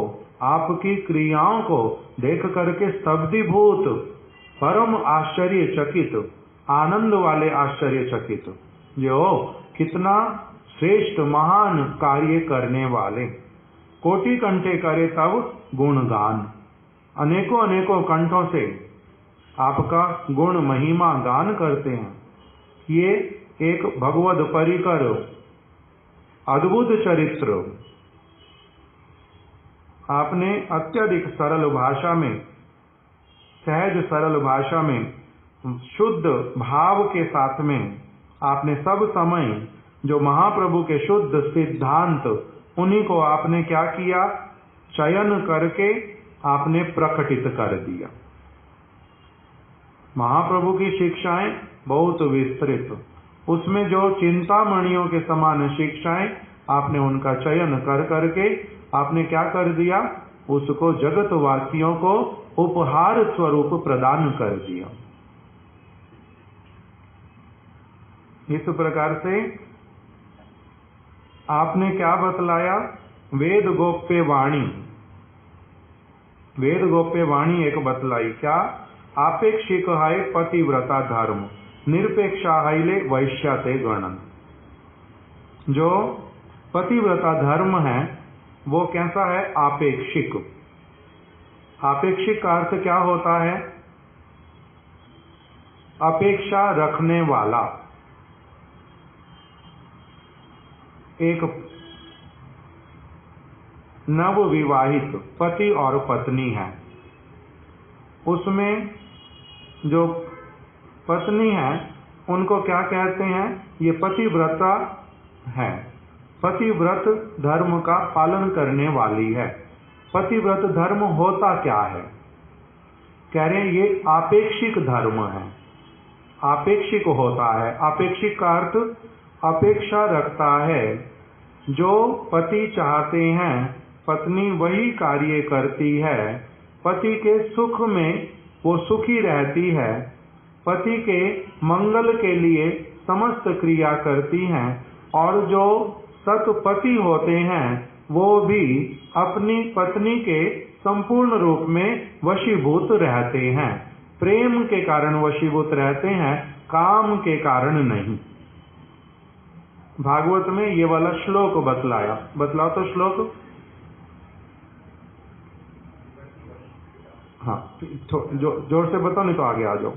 आपकी क्रियाओं को देख करके स्तब्धीभूत, परम आश्चर्यचकित, आनंद वाले आश्चर्यचकित, जो कितना श्रेष्ठ महान कार्य करने वाले, कोटि कंठे करे तब गुणगान, अनेकों अनेकों कंठों से आपका गुण महिमा गान करते हैं। ये एक भगवद परिकर अद्भुत चरित्र आपने अत्यधिक सरल भाषा में सहज सरल भाषा में शुद्ध भाव के साथ में आपने सब समय जो महाप्रभु के शुद्ध सिद्धांत उन्हीं को आपने क्या किया, चयन करके आपने प्रकटित कर दिया। महाप्रभु की शिक्षाएं बहुत विस्तृत, उसमें जो चिंतामणियों के समान शिक्षाएं आपने उनका चयन कर करके आपने क्या कर दिया, उसको जगतवासियों को उपहार स्वरूप प्रदान कर दिया। इस प्रकार से आपने क्या बतलाया, वेद गोप्य वाणी, वेद गोप्य वाणी एक बतलाई, क्या, आपेक्षिक है पतिव्रता धर्म, निरपेक्षा है वैश्या ते गणन। जो पतिव्रता धर्म है वो कैसा है, आपेक्षिक। आपेक्षिक का अर्थ क्या होता है, अपेक्षा रखने वाला। एक नवविवाहित पति और पत्नी है, उसमें जो पत्नी है उनको क्या कहते हैं, ये पतिव्रता है, पतिव्रत धर्म का पालन करने वाली है। पतिव्रत धर्म होता क्या है, कह रहे हैं ये आपेक्षिक धर्म है, आपेक्षिक होता है। आपेक्षिक का अर्थ अपेक्षा रखता है, जो पति चाहते हैं पत्नी वही कार्य करती है, पति के सुख में वो सुखी रहती है, पति के मंगल के लिए समस्त क्रिया करती हैं, और जो सतपति होते हैं वो भी अपनी पत्नी के संपूर्ण रूप में वशीभूत रहते हैं, प्रेम के कारण वशीभूत रहते हैं, काम के कारण नहीं। भागवत में ये वाला श्लोक बतलाया, बतलाओ तो श्लोक। हाँ, जोर से बताओ नहीं तो आगे आ जाओ।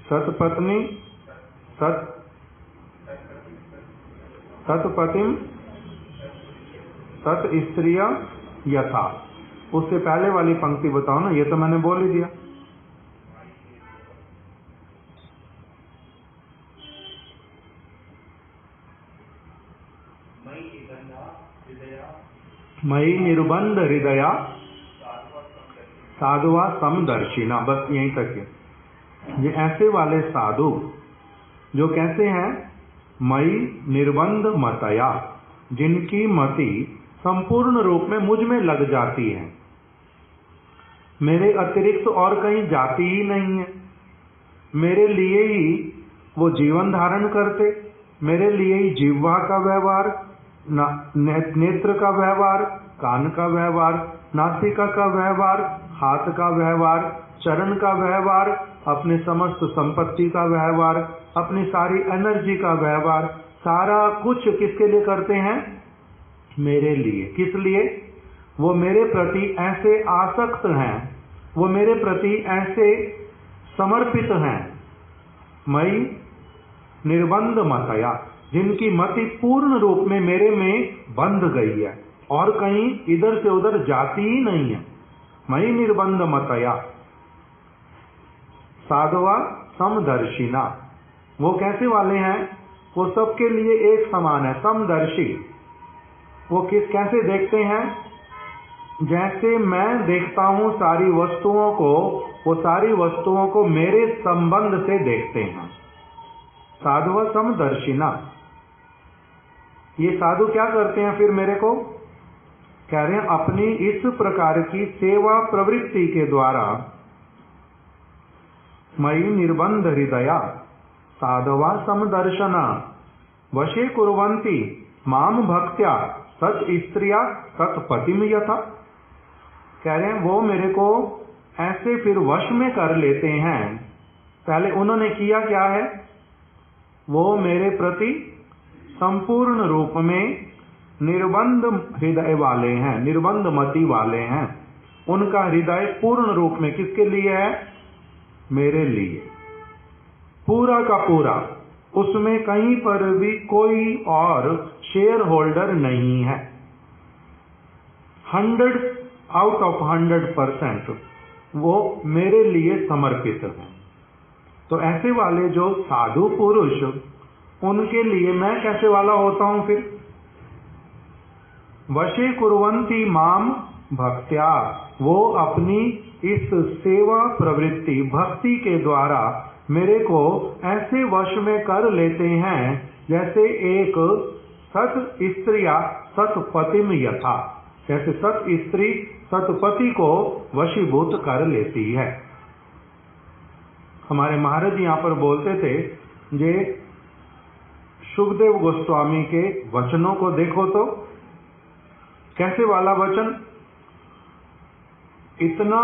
सतपत्नी सतपतिम सत स्त्रिया यथा, उससे पहले वाली पंक्ति बताओ ना, ये तो मैंने बोल ही दिया। मयि निर्बंध हृदया साधुआ समदर्शिना, बस यहीं तक है। ये ऐसे वाले साधु जो कैसे हैं, मयि निर्बंध मतया, जिनकी मति संपूर्ण रूप में मुझ में लग जाती है, मेरे अतिरिक्त और कहीं जाती ही नहीं है, मेरे लिए ही वो जीवन धारण करते, मेरे लिए ही जिह्वा का व्यवहार, नेत्र का व्यवहार, कान का व्यवहार, नासिका का व्यवहार, हाथ का व्यवहार, चरण का व्यवहार, अपने समस्त संपत्ति का व्यवहार, अपनी सारी एनर्जी का व्यवहार, सारा कुछ किसके लिए करते हैं, मेरे लिए। किस लिए, वो मेरे प्रति ऐसे आसक्त हैं, वो मेरे प्रति ऐसे समर्पित हैं। मई निर्बंध मतया, जिनकी मति पूर्ण रूप में मेरे में बंध गई है और कहीं इधर से उधर जाती ही नहीं है। मई निर्बंध मतया साधवा समदर्शिना, वो कैसे वाले हैं, वो सबके लिए एक समान है, समदर्शी। वो कैसे देखते हैं, जैसे मैं देखता हूं सारी वस्तुओं को, वो सारी वस्तुओं को मेरे संबंध से देखते हैं। साधुआ समदर्शिना, ये साधु क्या करते हैं फिर मेरे को, कह रहे हैं अपनी इस प्रकार की सेवा प्रवृत्ति के द्वारा, मयि निर्बंध हृदया साधवा समदर्शना वशे कुर्वन्ति माम भक्त्या सत स्त्रिया सतपतिम यथा। कह रहे हैं वो मेरे को ऐसे फिर वश में कर लेते हैं। पहले उन्होंने किया क्या है, वो मेरे प्रति संपूर्ण रूप में निर्बंध हृदय वाले हैं, निर्बंध मति वाले हैं। उनका हृदय पूर्ण रूप में किसके लिए है, मेरे लिए, पूरा का पूरा, उसमें कहीं पर भी कोई और शेयर होल्डर नहीं है। 100/100% वो मेरे लिए समर्पित हैं। तो ऐसे वाले जो साधु पुरुष, उनके लिए मैं कैसे वाला होता हूं फिर? वशे कुर्वन्ति माम भक्त्या, वो अपनी इस सेवा प्रवृत्ति भक्ति के द्वारा मेरे को ऐसे वश में कर लेते हैं जैसे एक सत स्त्रिया सतपतिम यथा, जैसे सत स्त्री सतपति को वशीभूत कर लेती है। हमारे महाराज यहाँ पर बोलते थे, जे सुखदेव गोस्वामी के वचनों को देखो तो कैसे वाला वचन, इतना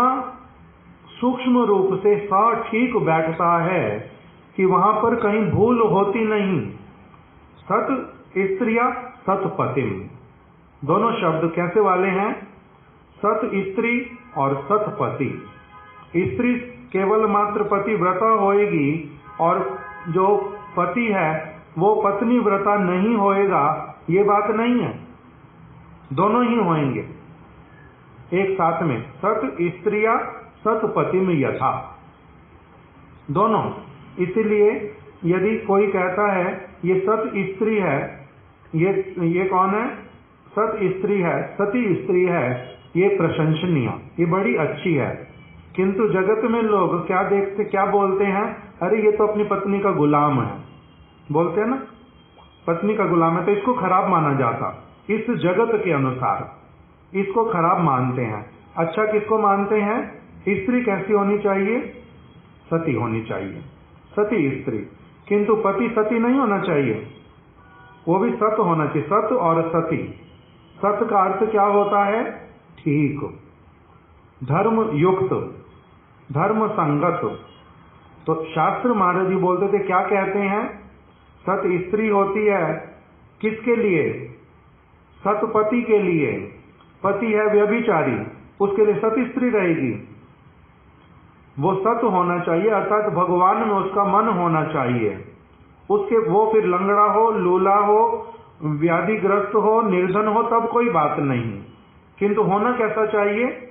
सूक्ष्म रूप से ठीक बैठता है कि वहां पर कहीं भूल होती नहीं। सत स्त्रिया सतपतिम, दोनों शब्द कैसे वाले हैं? सत स्त्री और सतपति। स्त्री केवल मात्र पति व्रता होएगी और जो पति है वो पत्नी व्रता नहीं होएगा, ये बात नहीं है। दोनों ही होंगे एक साथ में, सत स्त्रिया सतपति में यथा, दोनों। इसीलिए यदि कोई कहता है ये सत स्त्री है, ये कौन है? सत स्त्री है, सती स्त्री है, ये प्रशंसनीय, ये बड़ी अच्छी है। किंतु जगत में लोग क्या देखते, क्या बोलते हैं? अरे ये तो अपनी पत्नी का गुलाम है, बोलते हैं ना, पत्नी का गुलाम है, तो इसको खराब माना जाता। इस जगत के अनुसार इसको खराब मानते हैं। अच्छा किसको मानते हैं? स्त्री कैसी होनी चाहिए? सती होनी चाहिए, सती स्त्री। किंतु पति सती नहीं होना चाहिए, वो भी सत होना चाहिए, सत और सती। सत का अर्थ क्या होता है? ठीक, धर्म युक्त, धर्म संगत। तो शास्त्र महाराज जी बोलते थे, क्या कहते हैं? सत स्त्री होती है किसके लिए? सतपति के लिए। पति है व्यभिचारी, उसके लिए सत स्त्री रहेगी। वो सत होना चाहिए, अर्थात भगवान में उसका मन होना चाहिए। उसके वो फिर लंगड़ा हो, लूला हो, व्याधिग्रस्त हो, निर्धन हो, तब कोई बात नहीं। किंतु होना कैसा चाहिए?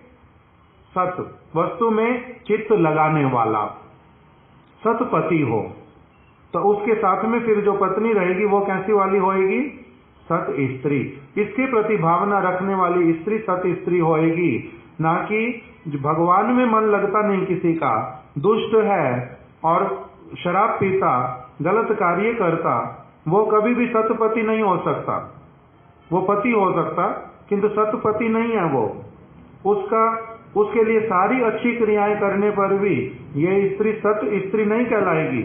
सत, वस्तु में चित्त लगाने वाला सतपति हो। तो उसके साथ में फिर जो पत्नी रहेगी वो कैसी वाली होएगी? सत स्त्री। इसके प्रति भावना रखने वाली स्त्री सत स्त्री होएगी, ना कि भगवान में मन लगता नहीं किसी का, दुष्ट है और शराब पीता, गलत कार्य करता, वो कभी भी सतपति नहीं हो सकता। वो पति हो सकता किंतु सतपति नहीं है वो। उसके लिए सारी अच्छी क्रियाएं करने पर भी ये स्त्री सत स्त्री नहीं कहलाएगी।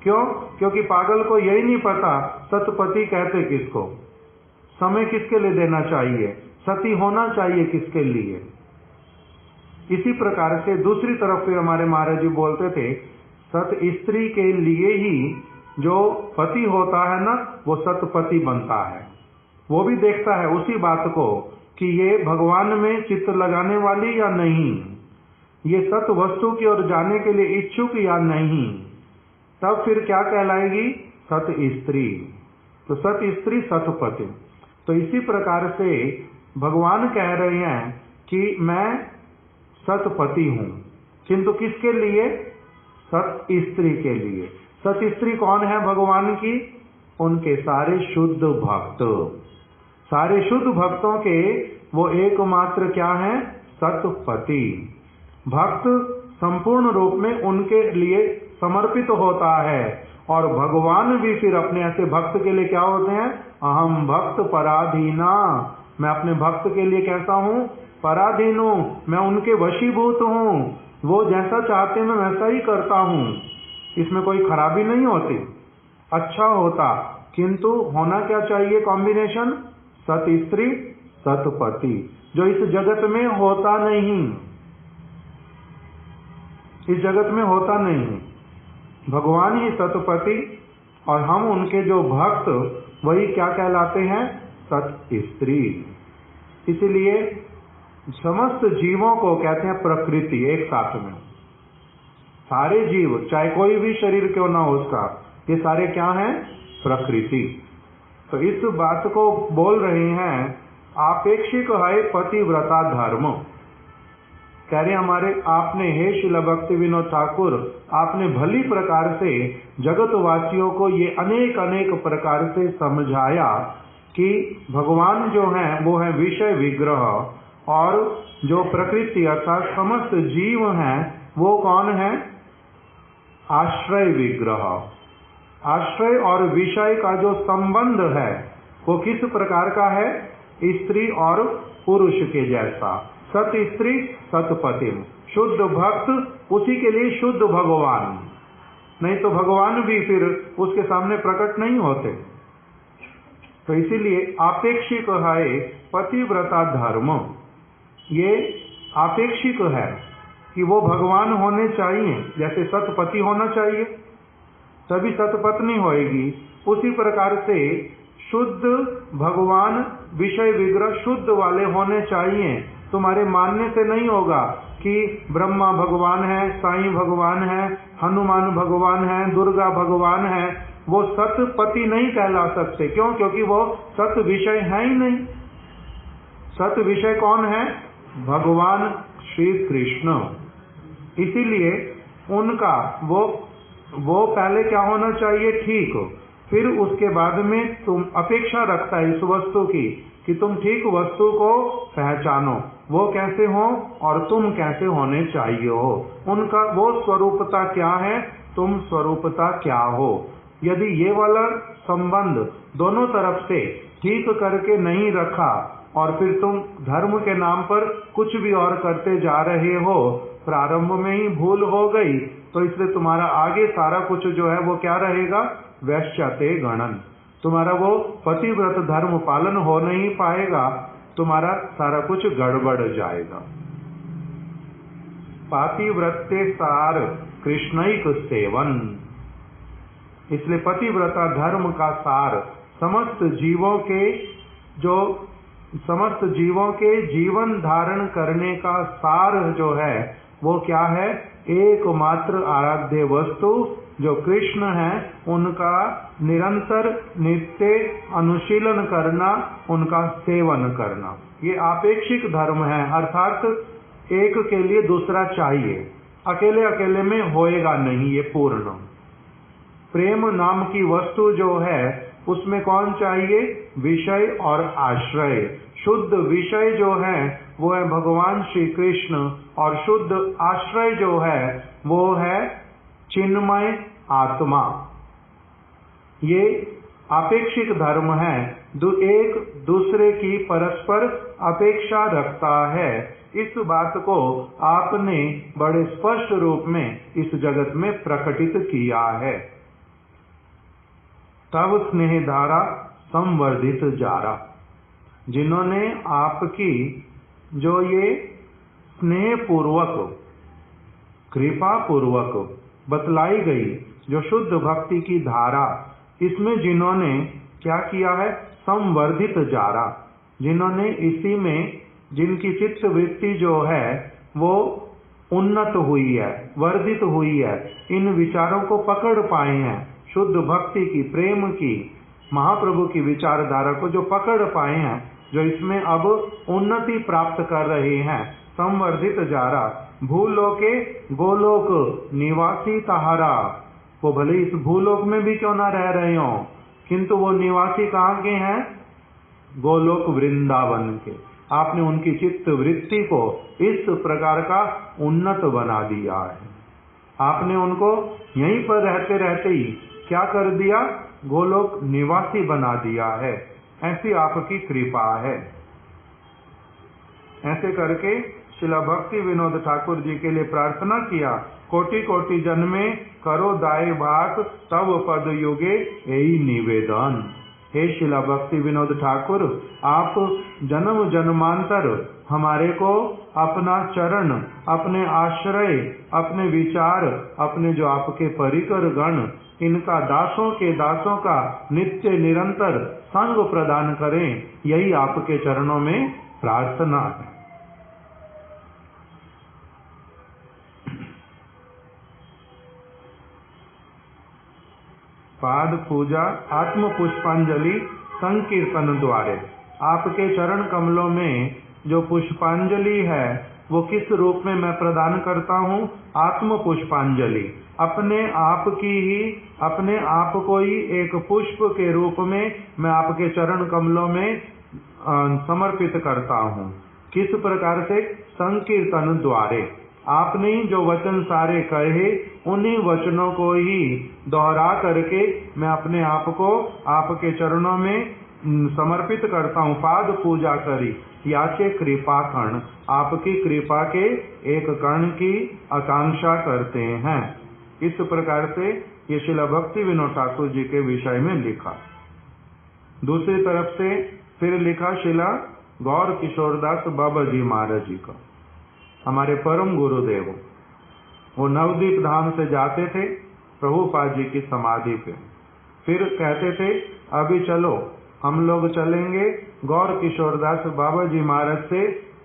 क्यों? क्योंकि पागल को यही नहीं पता सतपति कहते किसको, समय किसके लिए देना चाहिए, सती होना चाहिए किसके लिए। इसी प्रकार से दूसरी तरफ फिर हमारे महाराज जी बोलते थे, सत स्त्री के लिए ही जो पति होता है ना, वो सतपति बनता है। वो भी देखता है उसी बात को कि ये भगवान में चित्त लगाने वाली या नहीं, ये सत वस्तु की ओर जाने के लिए इच्छुक या नहीं, तब फिर क्या कहलाएगी? सत स्त्री। तो सत स्त्री सतपति। तो इसी प्रकार से भगवान कह रहे हैं कि मैं सतपति हूं, किंतु किसके लिए? सत स्त्री के लिए। सत स्त्री कौन है भगवान की? उनके सारे शुद्ध भक्त, सारे शुद्ध भक्तों के वो एकमात्र क्या है? सतपति। भक्त संपूर्ण रूप में उनके लिए समर्पित होता है, और भगवान भी फिर अपने ऐसे भक्त के लिए क्या होते हैं? अहम भक्त पराधीना, मैं अपने भक्त के लिए कैसा हूं? पराधीन हूं, मैं उनके वशीभूत हूं। वो जैसा चाहते मैं वैसा ही करता हूं, इसमें कोई खराबी नहीं होती, अच्छा होता। किंतु होना क्या चाहिए? कॉम्बिनेशन सत स्त्री सतपति, जो इस जगत में होता नहीं, इस जगत में होता नहीं। भगवान ही सतपति और हम उनके जो भक्त, वही क्या कहलाते हैं? सत स्त्री। इसलिए समस्त जीवों को कहते हैं प्रकृति, एक साथ में सारे जीव, चाहे कोई भी शरीर क्यों ना हो उसका, ये सारे क्या हैं? प्रकृति। तो इस बात को बोल रहे हैं आपेक्षिक है पतिव्रता धर्म। कह रहे हमारे आपने, हे श्रील भक्ति विनोद ठाकुर, आपने भली प्रकार से जगतवासियों को ये अनेक अनेक प्रकार से समझाया कि भगवान जो हैं वो है विषय विग्रह, और जो प्रकृति अर्थात समस्त जीव हैं वो कौन है? आश्रय विग्रह। आश्रय और विषय का जो संबंध है वो किस प्रकार का है? स्त्री और पुरुष के जैसा। सत स्त्री सत पति, शुद्ध भक्त उसी के लिए शुद्ध भगवान, नहीं तो भगवान भी फिर उसके सामने प्रकट नहीं होते। तो इसीलिए आपेक्षिक है पतिव्रता धर्म। ये आपेक्षिक है कि वो भगवान होने चाहिए, जैसे सतपति होना चाहिए तभी सतपत्नी होएगी, उसी प्रकार से शुद्ध भगवान विषय विग्रह शुद्ध वाले होने चाहिए। तुम्हारे मानने से नहीं होगा कि ब्रह्मा भगवान है, साईं भगवान है, हनुमान भगवान है, दुर्गा भगवान है, वो सतपति नहीं कहला सकते। क्यों? क्योंकि वो सत विषय है ही नहीं। सत विषय कौन है? भगवान श्री कृष्ण। इसीलिए उनका वो पहले क्या होना चाहिए? ठीक। फिर उसके बाद में तुम अपेक्षा रखता है इस वस्तु की कि तुम ठीक वस्तु को पहचानो, वो कैसे हो और तुम कैसे होने चाहिए हो। उनका वो स्वरूपता क्या है, तुम स्वरूपता क्या हो। यदि ये वाला संबंध दोनों तरफ से ठीक करके नहीं रखा और फिर तुम धर्म के नाम पर कुछ भी और करते जा रहे हो, प्रारंभ में ही भूल हो गई, तो इसलिए तुम्हारा आगे सारा कुछ जो है वो क्या रहेगा? वैश्यते गणन। तुम्हारा वो पतिव्रत धर्म पालन हो नहीं पाएगा, तुम्हारा सारा कुछ गड़बड़ जाएगा। पातिव्रत्य सार कृष्णैक सेवन। इसलिए पतिव्रता धर्म का सार समस्त जीवों के जीवन धारण करने का सार जो है वो क्या है? एकमात्र आराध्य वस्तु जो कृष्ण है उनका निरंतर नित्य अनुशीलन करना, उनका सेवन करना, ये आपेक्षिक धर्म है। अर्थात एक के लिए दूसरा चाहिए, अकेले अकेले में होएगा नहीं ये पूर्ण। प्रेम नाम की वस्तु जो है उसमें कौन चाहिए? विषय और आश्रय। शुद्ध विषय जो है वो है भगवान श्री कृष्ण, और शुद्ध आश्रय जो है वो है चिन्मय आत्मा। ये आपेक्षिक धर्म है, एक दूसरे की परस्पर अपेक्षा रखता है। इस बात को आपने बड़े स्पष्ट रूप में इस जगत में प्रकटित किया है। तब स्नेह धारा संवर्धित जारा। जिन्होंने आपकी जो ये स्नेह पूर्वक कृपा पूर्वक बतलाई गई जो शुद्ध भक्ति की धारा, इसमें जिन्होंने क्या किया है? संवर्धित जारा। जिन्होंने इसी में जिनकी चित्त वृत्ति जो है वो उन्नत हुई है, वर्धित हुई है, इन विचारों को पकड़ पाए हैं, शुद्ध भक्ति की, प्रेम की, महाप्रभु की विचारधारा को जो पकड़ पाए हैं, जो इसमें अब उन्नति प्राप्त कर रहे हैं, संवर्धित जारा। भूलोके गोलोक निवासी तहारा। वो भले इस भूलोक में भी क्यों ना रह रहे हो, किंतु वो निवासी कहाँ के हैं? गोलोक वृंदावन के। आपने उनकी चित्त वृत्ति को इस प्रकार का उन्नत बना दिया है। आपने उनको यहीं पर रहते रहते ही क्या कर दिया? गोलोक निवासी बना दिया है। ऐसी आपकी कृपा है। ऐसे करके श्रीला भक्ति विनोद ठाकुर जी के लिए प्रार्थना किया, कोटि कोटि जन्मे करो दाय भाग, तब पद युगे यही निवेदन। हे श्रीला भक्ति विनोद ठाकुर, आप जन्म जन्मांतर हमारे को अपना चरण, अपने आश्रय, अपने विचार, अपने जो आपके परिकर गण, इनका दासों के दासों का नित्य निरंतर संग प्रदान करें, यही आपके चरणों में प्रार्थना है। पाद पूजा आत्म पुष्पांजलि संकीर्तन द्वारे। आपके चरण कमलों में जो पुष्पांजलि है वो किस रूप में मैं प्रदान करता हूँ? आत्म पुष्पांजलि। अपने आप को ही एक पुष्प के रूप में मैं आपके चरण कमलों में समर्पित करता हूँ। किस प्रकार से? संकीर्तन द्वारे। आपने ही जो वचन सारे कहे उन्हीं वचनों को ही दोहरा करके मैं अपने आप को आपके चरणों में समर्पित करता हूँ। पाद पूजा करी याचे कृपा कर्ण, आपकी कृपा के एक कर्ण की आकांक्षा करते हैं। इस प्रकार से ये श्रील भक्ति विनोद ठाकुर जी के विषय में लिखा। दूसरी तरफ से फिर लिखा श्रील गौर किशोरदास बाबा जी महाराज जी का, हमारे परम गुरुदेव। वो नवदीप धाम से जाते थे प्रभुपाद जी की समाधि पे, फिर कहते थे अभी चलो हम लोग चलेंगे गौर किशोरदास बाबा जी महाराज से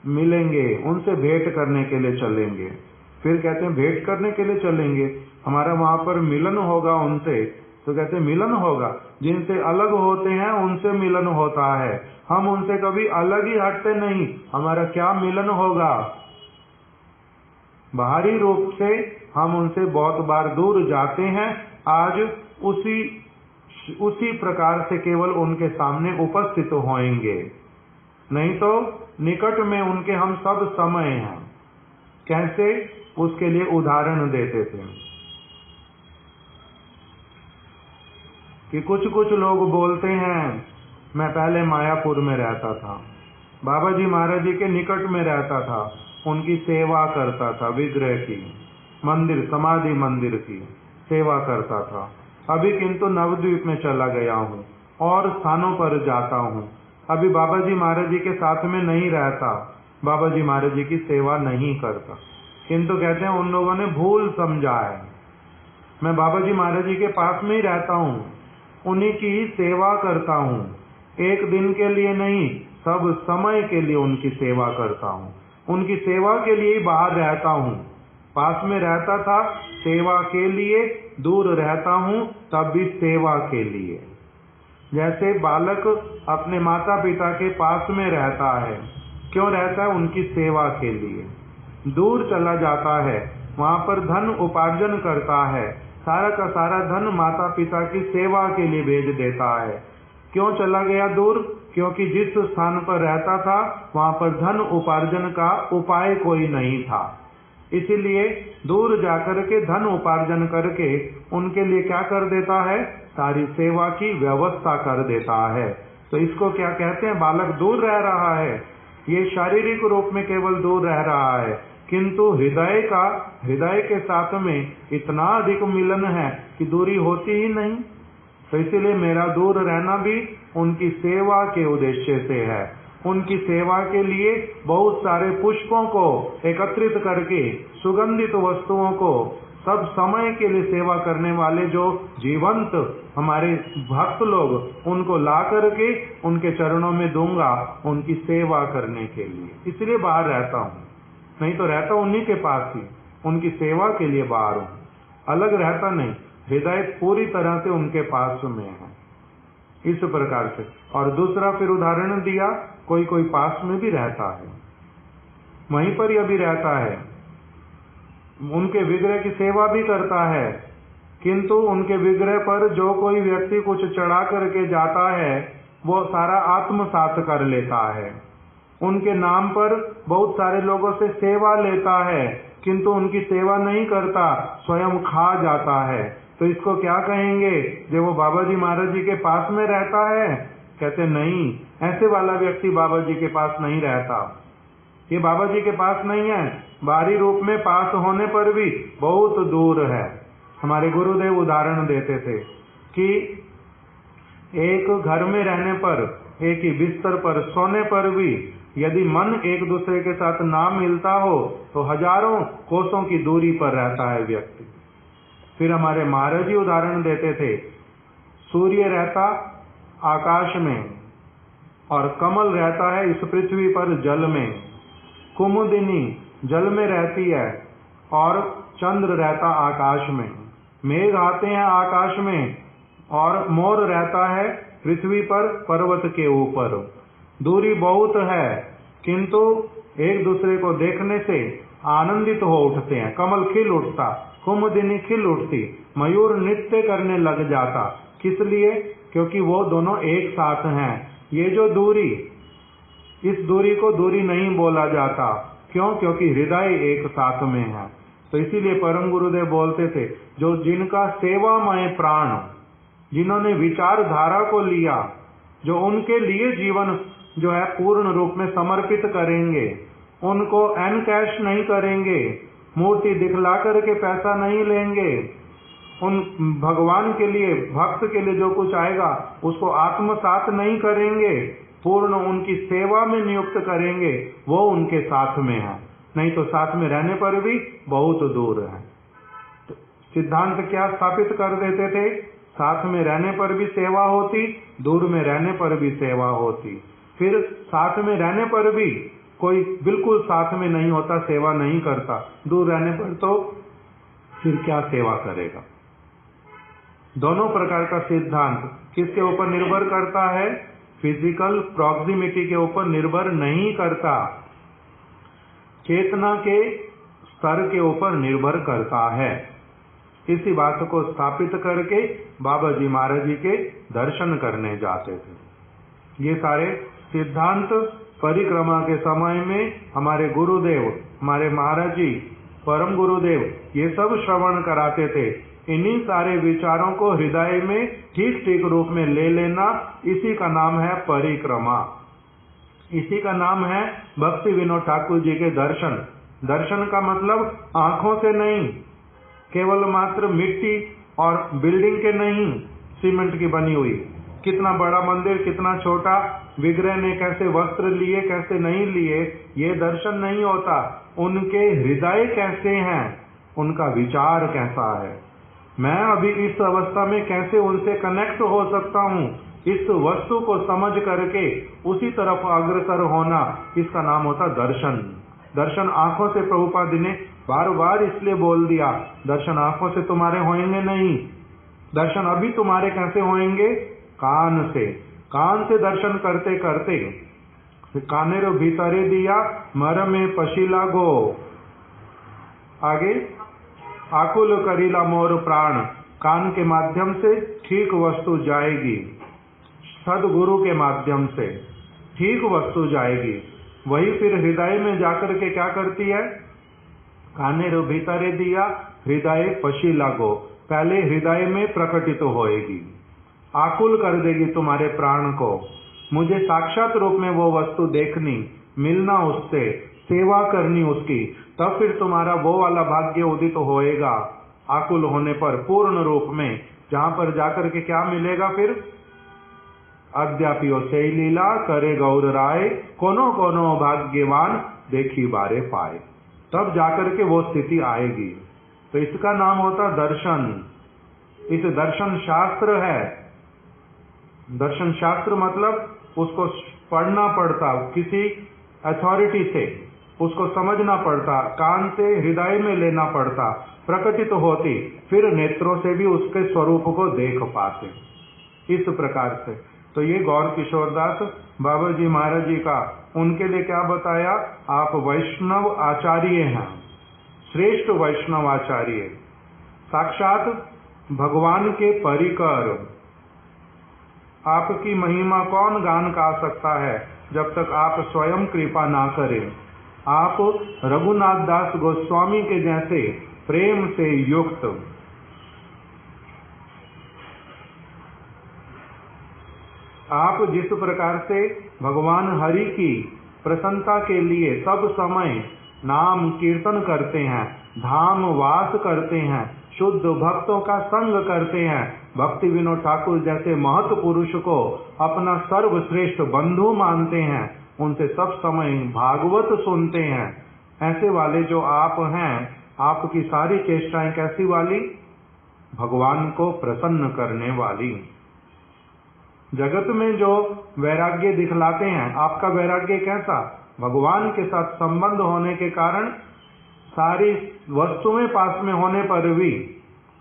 मिलेंगे, उनसे भेंट करने के लिए चलेंगे। फिर कहते हैं भेंट करने के लिए चलेंगे, हमारा वहां पर मिलन होगा उनसे। तो कहते मिलन होगा, जिनसे अलग होते हैं उनसे मिलन होता है, हम उनसे कभी अलग ही हटते नहीं, हमारा क्या मिलन होगा? बाहरी रूप से हम उनसे बहुत बार दूर जाते हैं, आज उसी प्रकार से केवल उनके सामने उपस्थित होएंगे, नहीं तो निकट में उनके हम सब समय हैं। कैसे? उसके लिए उदाहरण देते थे कि कुछ लोग बोलते हैं मैं पहले मायापुर में रहता था, बाबा जी महाराज जी के निकट में रहता था, उनकी सेवा करता था, विग्रह की, मंदिर समाधि मंदिर की सेवा करता था। अभी किंतु नवद्वीप में चला गया हूँ और स्थानों पर जाता हूँ, अभी बाबा जी महाराज जी के साथ में नहीं रहता, बाबा जी महाराज जी की सेवा नहीं करता। किंतु कहते हैं उन लोगों ने भूल समझा है, मैं बाबा जी महाराज जी के पास में ही रहता हूँ, उन्हीं की ही सेवा करता हूँ, एक दिन के लिए नहीं सब समय के लिए उनकी सेवा करता हूँ, उनकी सेवा के लिए ही बाहर रहता हूँ। पास में रहता था सेवा के लिए, दूर रहता हूँ तब भी सेवा के लिए। जैसे बालक अपने माता पिता के पास में रहता है, क्यों रहता है? उनकी सेवा के लिए। दूर चला जाता है, वहां पर धन उपार्जन करता है, सारा का सारा धन माता पिता की सेवा के लिए भेज देता है। क्यों चला गया दूर? क्योंकि जिस स्थान पर रहता था वहां पर धन उपार्जन का उपाय कोई नहीं था, इसीलिए दूर जाकर के धन उपार्जन करके उनके लिए क्या कर देता है? सारी सेवा की व्यवस्था कर देता है। तो इसको क्या कहते हैं? बालक दूर रह रहा है, ये शारीरिक रूप में केवल दूर रह रहा है, किंतु हृदय के साथ में इतना अधिक मिलन है कि दूरी होती ही नहीं। तो इसीलिए मेरा दूर रहना भी उनकी सेवा के उद्देश्य से है। उनकी सेवा के लिए बहुत सारे पुष्पों को एकत्रित करके, सुगंधित वस्तुओं को, सब समय के लिए सेवा करने वाले जो जीवंत हमारे भक्त लोग, उनको ला करके उनके चरणों में दूंगा उनकी सेवा करने के लिए। इसलिए बाहर रहता हूँ, नहीं तो रहता उन्हीं के पास ही, उनकी सेवा के लिए बाहर हूँ, अलग रहता नहीं। हृदय पूरी तरह से उनके पास में है, इस प्रकार से। और दूसरा फिर उदाहरण दिया, कोई कोई पास में भी रहता है, वहीं पर ही अभी रहता है, उनके विग्रह की सेवा भी करता है, किंतु उनके विग्रह पर जो कोई व्यक्ति कुछ चढ़ा करके जाता है वो सारा आत्मसात कर लेता है। उनके नाम पर बहुत सारे लोगों से सेवा लेता है, किंतु उनकी सेवा नहीं करता, स्वयं खा जाता है। तो इसको क्या कहेंगे? जब वो बाबा जी महाराज जी के पास में रहता है, कहते नहीं, ऐसे वाला व्यक्ति बाबा जी के पास नहीं रहता, ये बाबा जी के पास नहीं है, बाहरी रूप में पास होने पर भी बहुत दूर है। हमारे गुरुदेव उदाहरण देते थे कि एक घर में रहने पर, एक ही बिस्तर पर सोने पर भी यदि मन एक दूसरे के साथ ना मिलता हो तो हजारों कोसों की दूरी पर रहता है व्यक्ति। फिर हमारे महाराज जी उदाहरण देते थे, सूर्य रहता आकाश में और कमल रहता है इस पृथ्वी पर जल में, कुमुदिनी जल में रहती है और चंद्र रहता आकाश में, मेघ आते हैं आकाश में और मोर रहता है पृथ्वी पर पर्वत के ऊपर। दूरी बहुत है, किंतु एक दूसरे को देखने से आनंदित हो उठते हैं। कमल खिल उठता, कुमुदिनी खिल उठती, मयूर नृत्य करने लग जाता। किस लिए? क्योंकि वो दोनों एक साथ हैं। ये जो दूरी, इस दूरी को दूरी नहीं बोला जाता। क्यों? क्योंकि हृदय एक साथ में है। तो इसीलिए परम गुरुदेव बोलते थे, जो जिनका सेवामय प्राण, जिन्होंने विचारधारा को लिया, जो उनके लिए जीवन जो है पूर्ण रूप में समर्पित करेंगे, उनको एन कैश नहीं करेंगे, मूर्ति दिखला करके पैसा नहीं लेंगे, उन भगवान के लिए, भक्त के लिए जो कुछ आएगा उसको आत्मसात नहीं करेंगे, पूर्ण उनकी सेवा में नियुक्त करेंगे, वो उनके साथ में है। नहीं तो साथ में रहने पर भी बहुत दूर है। तो सिद्धांत क्या स्थापित कर देते थे? साथ में रहने पर भी सेवा होती, दूर में रहने पर भी सेवा होती। फिर साथ में रहने पर भी कोई बिल्कुल साथ में नहीं होता, सेवा नहीं करता, दूर रहने पर तो फिर क्या सेवा करेगा? दोनों प्रकार का सिद्धांत किसके ऊपर निर्भर करता है? फिजिकल प्रॉक्सिमिटी के ऊपर निर्भर नहीं करता, चेतना के स्तर के ऊपर निर्भर करता है। इसी बात को स्थापित करके बाबा जी महाराज जी के दर्शन करने जाते थे। ये सारे सिद्धांत परिक्रमा के समय में हमारे गुरुदेव, हमारे महाराज जी, परम गुरुदेव, ये सब श्रवण कराते थे। इन्हीं सारे विचारों को हृदय में ठीक ठीक रूप में ले लेना, इसी का नाम है परिक्रमा। इसी का नाम है भक्ति विनोद ठाकुर जी के दर्शन। दर्शन का मतलब आंखों से नहीं, केवल मात्र मिट्टी और बिल्डिंग के नहीं, सीमेंट की बनी हुई, कितना बड़ा मंदिर, कितना छोटा, विग्रह ने कैसे वस्त्र लिए, कैसे नहीं लिए, ये दर्शन नहीं होता। उनके हृदय कैसे हैं, उनका विचार कैसा है, मैं अभी इस अवस्था में कैसे उनसे कनेक्ट हो सकता हूँ, इस वस्तु को समझ करके उसी तरफ अग्रसर होना, इसका नाम होता दर्शन। दर्शन आंखों से प्रभुपाद ने बार बार इसलिए बोल दिया, दर्शन आंखों से तुम्हारे होंगे नहीं। दर्शन अभी तुम्हारे कैसे होंगे? कान से। कान से दर्शन करते करते कानेरो भीतरे दिया मर में पशीला गो, आगे आकुल करीला मोर प्राण। कान के माध्यम से ठीक वस्तु जाएगी, सदगुरु के माध्यम से ठीक वस्तु जाएगी, वही फिर हृदय में जाकर के क्या करती है? कानेरो भीतरे दिया हृदय पशीला गो, पहले हृदय में प्रकटित होएगी, आकुल कर देगी तुम्हारे प्राण को। मुझे साक्षात रूप में वो वस्तु देखनी, मिलना उससे, सेवा करनी उसकी, तब फिर तुम्हारा वो वाला भाग्य उदित होएगा। आकुल होने पर पूर्ण रूप में, जहां पर जाकर के क्या मिलेगा फिर? अद्यापियो से लीला करे गौर राय, कोनो कोनो भाग्यवान देखी बारे पाए, तब जाकर के वो स्थिति आएगी। तो इसका नाम होता दर्शन। इस दर्शन शास्त्र है। दर्शन शास्त्र मतलब उसको पढ़ना पड़ता, किसी अथॉरिटी से उसको समझना पड़ता, कान से हृदय में लेना पड़ता, प्रकटित होती, फिर नेत्रों से भी उसके स्वरूप को देख पाते। इस प्रकार से तो ये गौर किशोर दास बाबा जी महाराज जी का, उनके लिए क्या बताया? आप वैष्णव आचार्य हैं, श्रेष्ठ वैष्णव आचार्य, साक्षात भगवान के परिकर। आपकी महिमा कौन गान गा सकता है जब तक आप स्वयं कृपा ना करें? आप रघुनाथ दास गोस्वामी के जैसे प्रेम से युक्त, आप जिस प्रकार से भगवान हरि की प्रसन्नता के लिए सब समय नाम कीर्तन करते हैं, धाम वास करते हैं, शुद्ध भक्तों का संग करते हैं, भक्ति विनोद ठाकुर जैसे महत पुरुष को अपना सर्वश्रेष्ठ बंधु मानते हैं, उनसे सब समय भागवत सुनते हैं, ऐसे वाले जो आप हैं, आपकी सारी चेष्टाएं कैसी वाली? भगवान को प्रसन्न करने वाली। जगत में जो वैराग्य दिखलाते हैं, आपका वैराग्य कैसा? भगवान के साथ संबंध होने के कारण सारी वस्तुएं पास में होने पर भी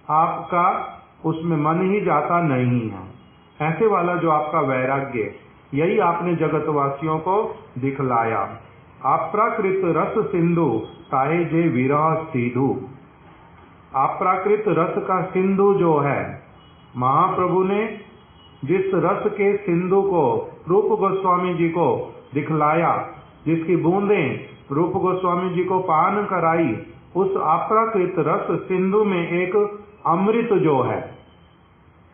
आपका उसमें मन ही जाता नहीं है। ऐसे वाला जो आपका वैराग्य, यही आपने जगतवासियों को दिखलाया। अप्राकृत रस सिंधु ताहे जे विरह सीधु। अप्राकृत रस का सिंधु जो है, महाप्रभु ने जिस रस के सिंधु को रूप गोस्वामी जी को दिखलाया, जिसकी बूंदें रूप गोस्वामी जी को पान कराई, उस अप्राकृत रस सिंधु में एक अमृत जो है,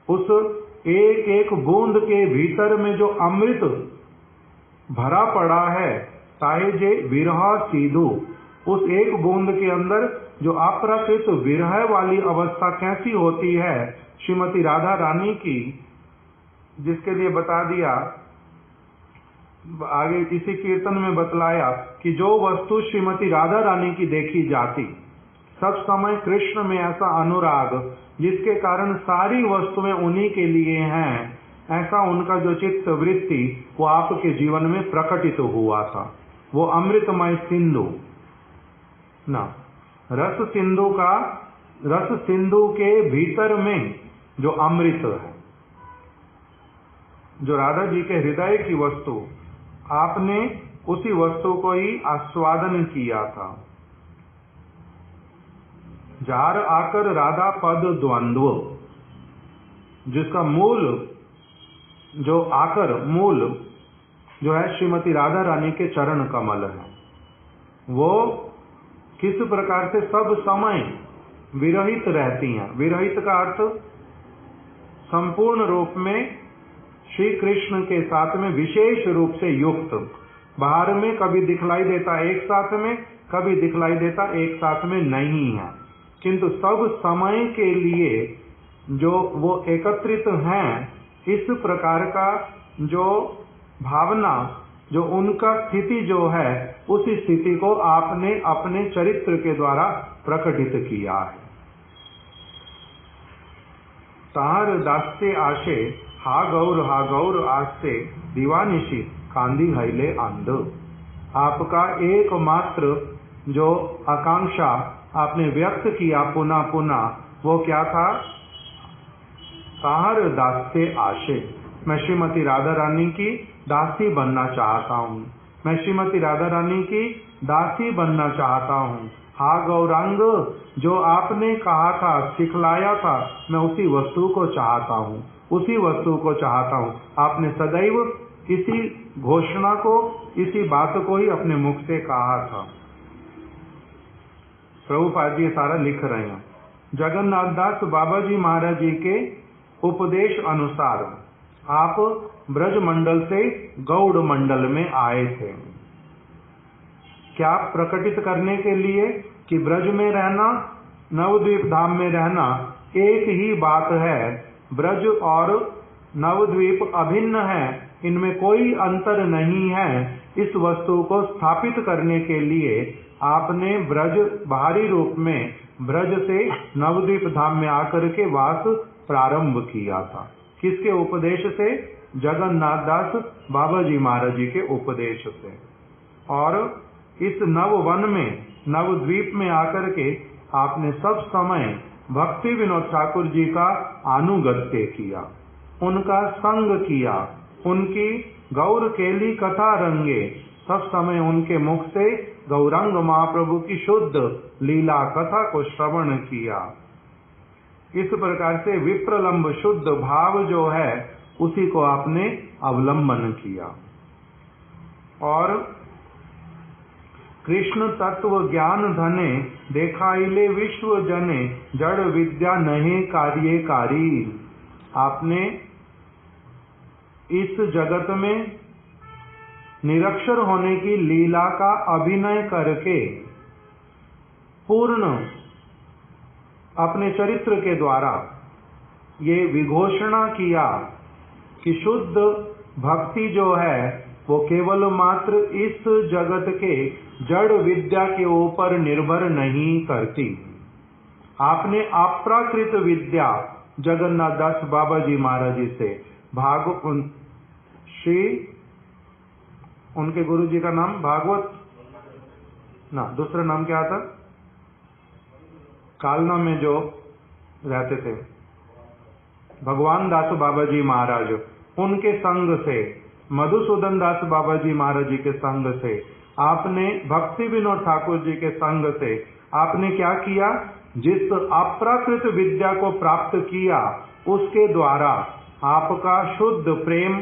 उस एक एक बूंद के भीतर में जो अमृत भरा पड़ा है, ताहे जे विरह सीधु, उस एक बूंद के अंदर जो अप्राकृत विरह वाली अवस्था कैसी होती है श्रीमती राधा रानी की, जिसके लिए बता दिया आगे इसी कीर्तन में बतलाया कि जो वस्तु श्रीमती राधा रानी की देखी जाती, सब समय कृष्ण में ऐसा अनुराग जिसके कारण सारी वस्तुएं उन्हीं के लिए हैं, ऐसा उनका जो चित्त वृत्ति वो आपके जीवन में प्रकटित हुआ था। वो अमृतमय सिंधु ना, रस सिंधु का, रस सिंधु के भीतर में जो अमृत है, जो राधा जी के हृदय की वस्तु, आपने उसी वस्तु को ही आस्वादन किया था। जार आकर राधा पद द्वंद्व, जिसका मूल जो आकर मूल जो है श्रीमती राधा रानी के चरण कमल है, वो किस प्रकार से सब समय विरहित रहती हैं। विरहित का अर्थ संपूर्ण रूप में श्री कृष्ण के साथ में विशेष रूप से युक्त। बाहर में कभी दिखलाई देता एक साथ में, कभी दिखलाई देता एक साथ में नहीं है, किंतु सब समय के लिए जो वो एकत्रित हैं, इस प्रकार का जो भावना, जो उनका स्थिति जो है, उसी स्थिति को आपने अपने चरित्र के द्वारा प्रकटित किया है। तार दास्ते आशे हा गौर आस्ते दीवानिशी कांदी हैले अंध। आपका एकमात्र जो आकांक्षा आपने व्यक्त किया पुनः पुनः, वो क्या था? तार दास्ते आशे, मैं श्रीमती राधा रानी की दासी बनना चाहता हूँ, मैं श्रीमती राधा रानी की दासी बनना चाहता हूँ। हा गौरांग, जो आपने कहा था, सिखलाया था, मैं उसी वस्तु को चाहता हूँ, उसी वस्तु को चाहता हूँ। आपने सदैव इसी घोषणा को, इसी बात को ही अपने मुख से कहा था। प्रभुपाद जी सारा लिख रहे हैं। जगन्नाथ दास बाबा जी महाराज जी के उपदेश अनुसार आप ब्रज मंडल से गौड़ मंडल में आए थे। क्या प्रकटित करने के लिए कि ब्रज में रहना, नवद्वीप धाम में रहना एक ही बात है। ब्रज और नवद्वीप अभिन्न है, इनमें कोई अंतर नहीं है। इस वस्तु को स्थापित करने के लिए आपने ब्रज बाहरी रूप में ब्रज से नवद्वीप धाम में आकर के वास प्रारंभ किया था। किसके उपदेश से? जगन्नाथ दास बाबा जी महाराज जी के उपदेश से। और इस नववन में, नवद्वीप में आकर के आपने सब समय भक्ति विनोद ठाकुर जी का अनुगत्य किया, उनका संग किया, उनकी गौर केली कथा रंगे, सब समय उनके मुख से गौरांग महाप्रभु की शुद्ध लीला कथा को श्रवण किया। इस प्रकार से विप्रलंब शुद्ध भाव जो है, उसी को आपने अवलंबन किया। और कृष्ण तत्व ज्ञान धने देखाइले विश्व जने जड़ विद्या नहीं कार्यकारी। आपने इस जगत में निरक्षर होने की लीला का अभिनय करके पूर्ण अपने चरित्र के द्वारा ये विघोषणा किया कि शुद्ध भक्ति जो है वो केवल मात्र इस जगत के जड़ विद्या के ऊपर निर्भर नहीं करती। आपने अप्राकृत विद्या जगन्नाथ दास बाबा जी महाराज जी से श्री उनके गुरु जी का नाम भागवत ना, दूसरा नाम क्या था? कालना में जो रहते थे भगवान दास बाबा जी महाराज, उनके संग से मधुसूदन दास बाबा जी महाराज जी के संग से, आपने भक्ति विनोद ठाकुर जी के संग से आपने क्या किया? जिस अप्राकृत विद्या को प्राप्त किया उसके द्वारा आपका शुद्ध प्रेम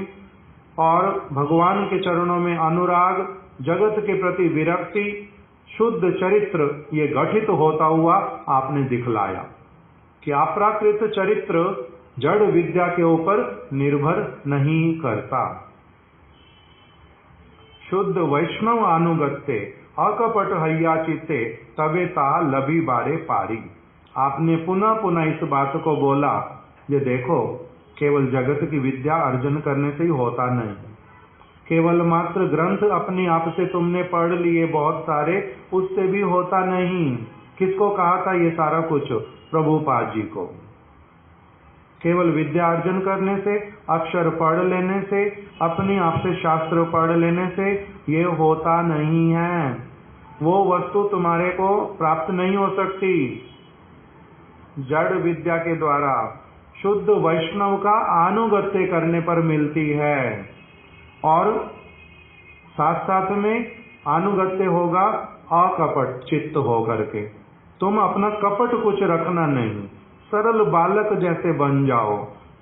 और भगवान के चरणों में अनुराग, जगत के प्रति विरक्ति, शुद्ध चरित्र ये गठित होता हुआ आपने दिखलाया कि अप्राकृत चरित्र जड़ विद्या के ऊपर निर्भर नहीं करता। शुद्ध वैष्णव अनुगत्य अकपट हैया चित्ते तबे ता लभी बारे पारी। आपने पुनः पुनः इस बात को बोला, ये देखो केवल जगत की विद्या अर्जन करने से ही होता नहीं, केवल मात्र ग्रंथ अपने आप से तुमने पढ़ लिए बहुत सारे, उससे भी होता नहीं। किसको कहा था ये सारा कुछ? प्रभुपाद जी को। केवल विद्या अर्जन करने से, अक्षर पढ़ लेने से, अपने आप से शास्त्र पढ़ लेने से ये होता नहीं है। वो वस्तु तुम्हारे को प्राप्त नहीं हो सकती। जड़ विद्या के द्वारा शुद्ध वैष्णव का अनुगत्य करने पर मिलती है, और साथ साथ में अनुगत्य होगा अकपट चित्त होकर के। तुम अपना कपट कुछ रखना नहीं, सरल बालक जैसे बन जाओ,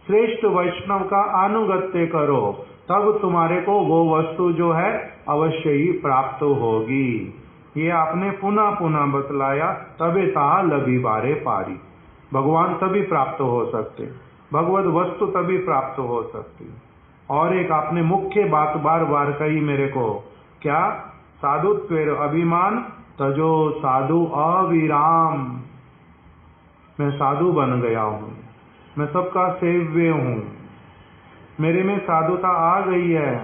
श्रेष्ठ वैष्णव का अनुगत्य करो, तब तुम्हारे को वो वस्तु जो है अवश्य ही प्राप्त होगी। ये आपने पुनः पुनः बतलाया, तबे ता लभी बारे पारी। भगवान तभी प्राप्त हो सकते, भगवत वस्तु तभी प्राप्त हो सकती। और एक आपने मुख्य बात बार बार कही मेरे को, क्या? साधुत्वेर अभिमान तजो साधु अविराम। मैं साधु बन गया हूँ, मैं सबका सेव्य हूँ, मेरे में साधुता आ गई है।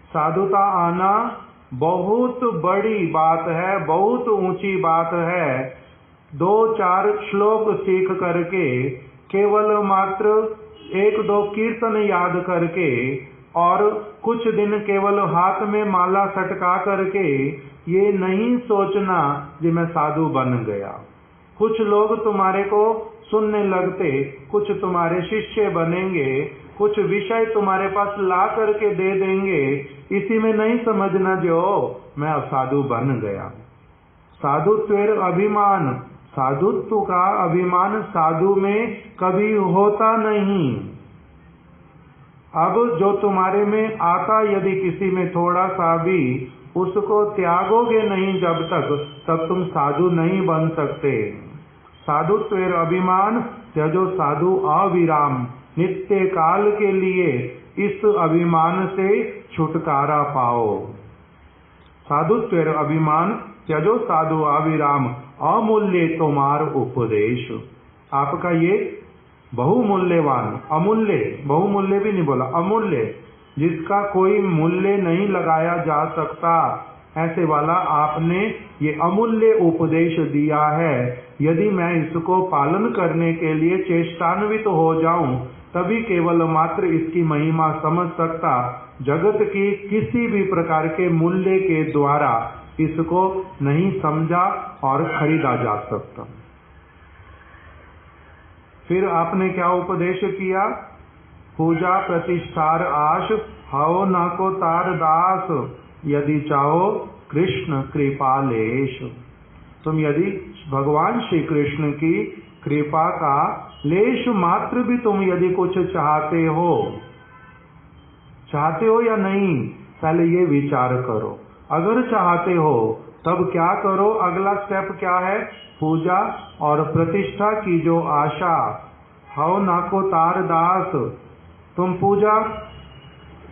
साधुता आना बहुत बड़ी बात है, बहुत ऊंची बात है। 2-4 श्लोक सीख करके, केवल मात्र 1-2 कीर्तन याद करके, और कुछ दिन केवल हाथ में माला सटका करके ये नहीं सोचना कि मैं साधु बन गया। कुछ लोग तुम्हारे को सुनने लगते, कुछ तुम्हारे शिष्य बनेंगे, कुछ विषय तुम्हारे पास ला करके दे देंगे, इसी में नहीं समझना जो मैं अब साधु बन गया। साधुत्वेर अभिमान, साधुत्व का अभिमान साधु में कभी होता नहीं। अब जो तुम्हारे में आता, यदि किसी में थोड़ा सा भी, उसको त्यागोगे नहीं जब तक, तब तुम साधु नहीं बन सकते। साधुत्वेर अभिमान त्यजो साधु अविराम। नित्य काल के लिए इस अभिमान से छुटकारा पाओ। साधुत्वेर अभिमान त्यजो साधु अविराम। अमूल्य तुम्हार उपदेश। आपका ये बहुमूल्यवान, अमूल्य, बहुमूल्य भी नहीं बोला, अमूल्य, जिसका कोई मूल्य नहीं लगाया जा सकता, ऐसे वाला आपने ये अमूल्य उपदेश दिया है। यदि मैं इसको पालन करने के लिए चेष्टान्वित हो जाऊं, तभी केवल मात्र इसकी महिमा समझ सकता। जगत की किसी भी प्रकार के मूल्य के द्वारा इसको नहीं समझा और खरीदा जा सकता। फिर आपने क्या उपदेश किया? पूजा प्रतिष्ठार आश, हओ न को तार दास, यदि चाहो कृष्ण कृपालेश। तुम यदि भगवान श्री कृष्ण की कृपा का लेश मात्र भी तुम यदि कुछ चाहते हो या नहीं, पहले ये विचार करो। अगर चाहते हो तब क्या करो? अगला स्टेप क्या है? पूजा और प्रतिष्ठा की जो आशा, हओ नाको तार दास। तुम पूजा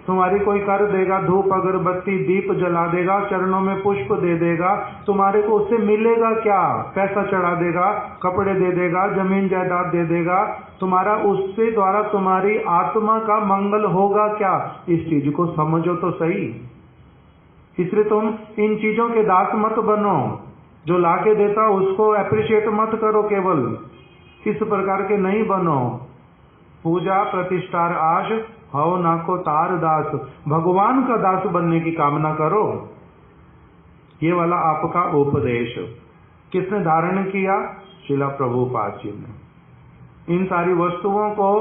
तुम्हारी कोई कर देगा, धूप अगरबत्ती दीप जला देगा, चरणों में पुष्प दे देगा, तुम्हारे को उससे मिलेगा क्या? पैसा चढ़ा देगा, कपड़े दे देगा, जमीन जायदाद दे देगा, तुम्हारा उससे द्वारा तुम्हारी आत्मा का मंगल होगा क्या? इस चीज को समझो तो सही। इसलिए तुम इन चीजों के दास मत बनो। जो लाके देता उसको अप्रिशिएट मत करो, केवल इस प्रकार के नहीं बनो। पूजा प्रतिष्ठार आश, हओ नाको तार दास। भगवान का दास बनने की कामना करो। ये वाला आपका उपदेश किसने धारण किया? श्रीला प्रभुपाद जी ने। इन सारी वस्तुओं को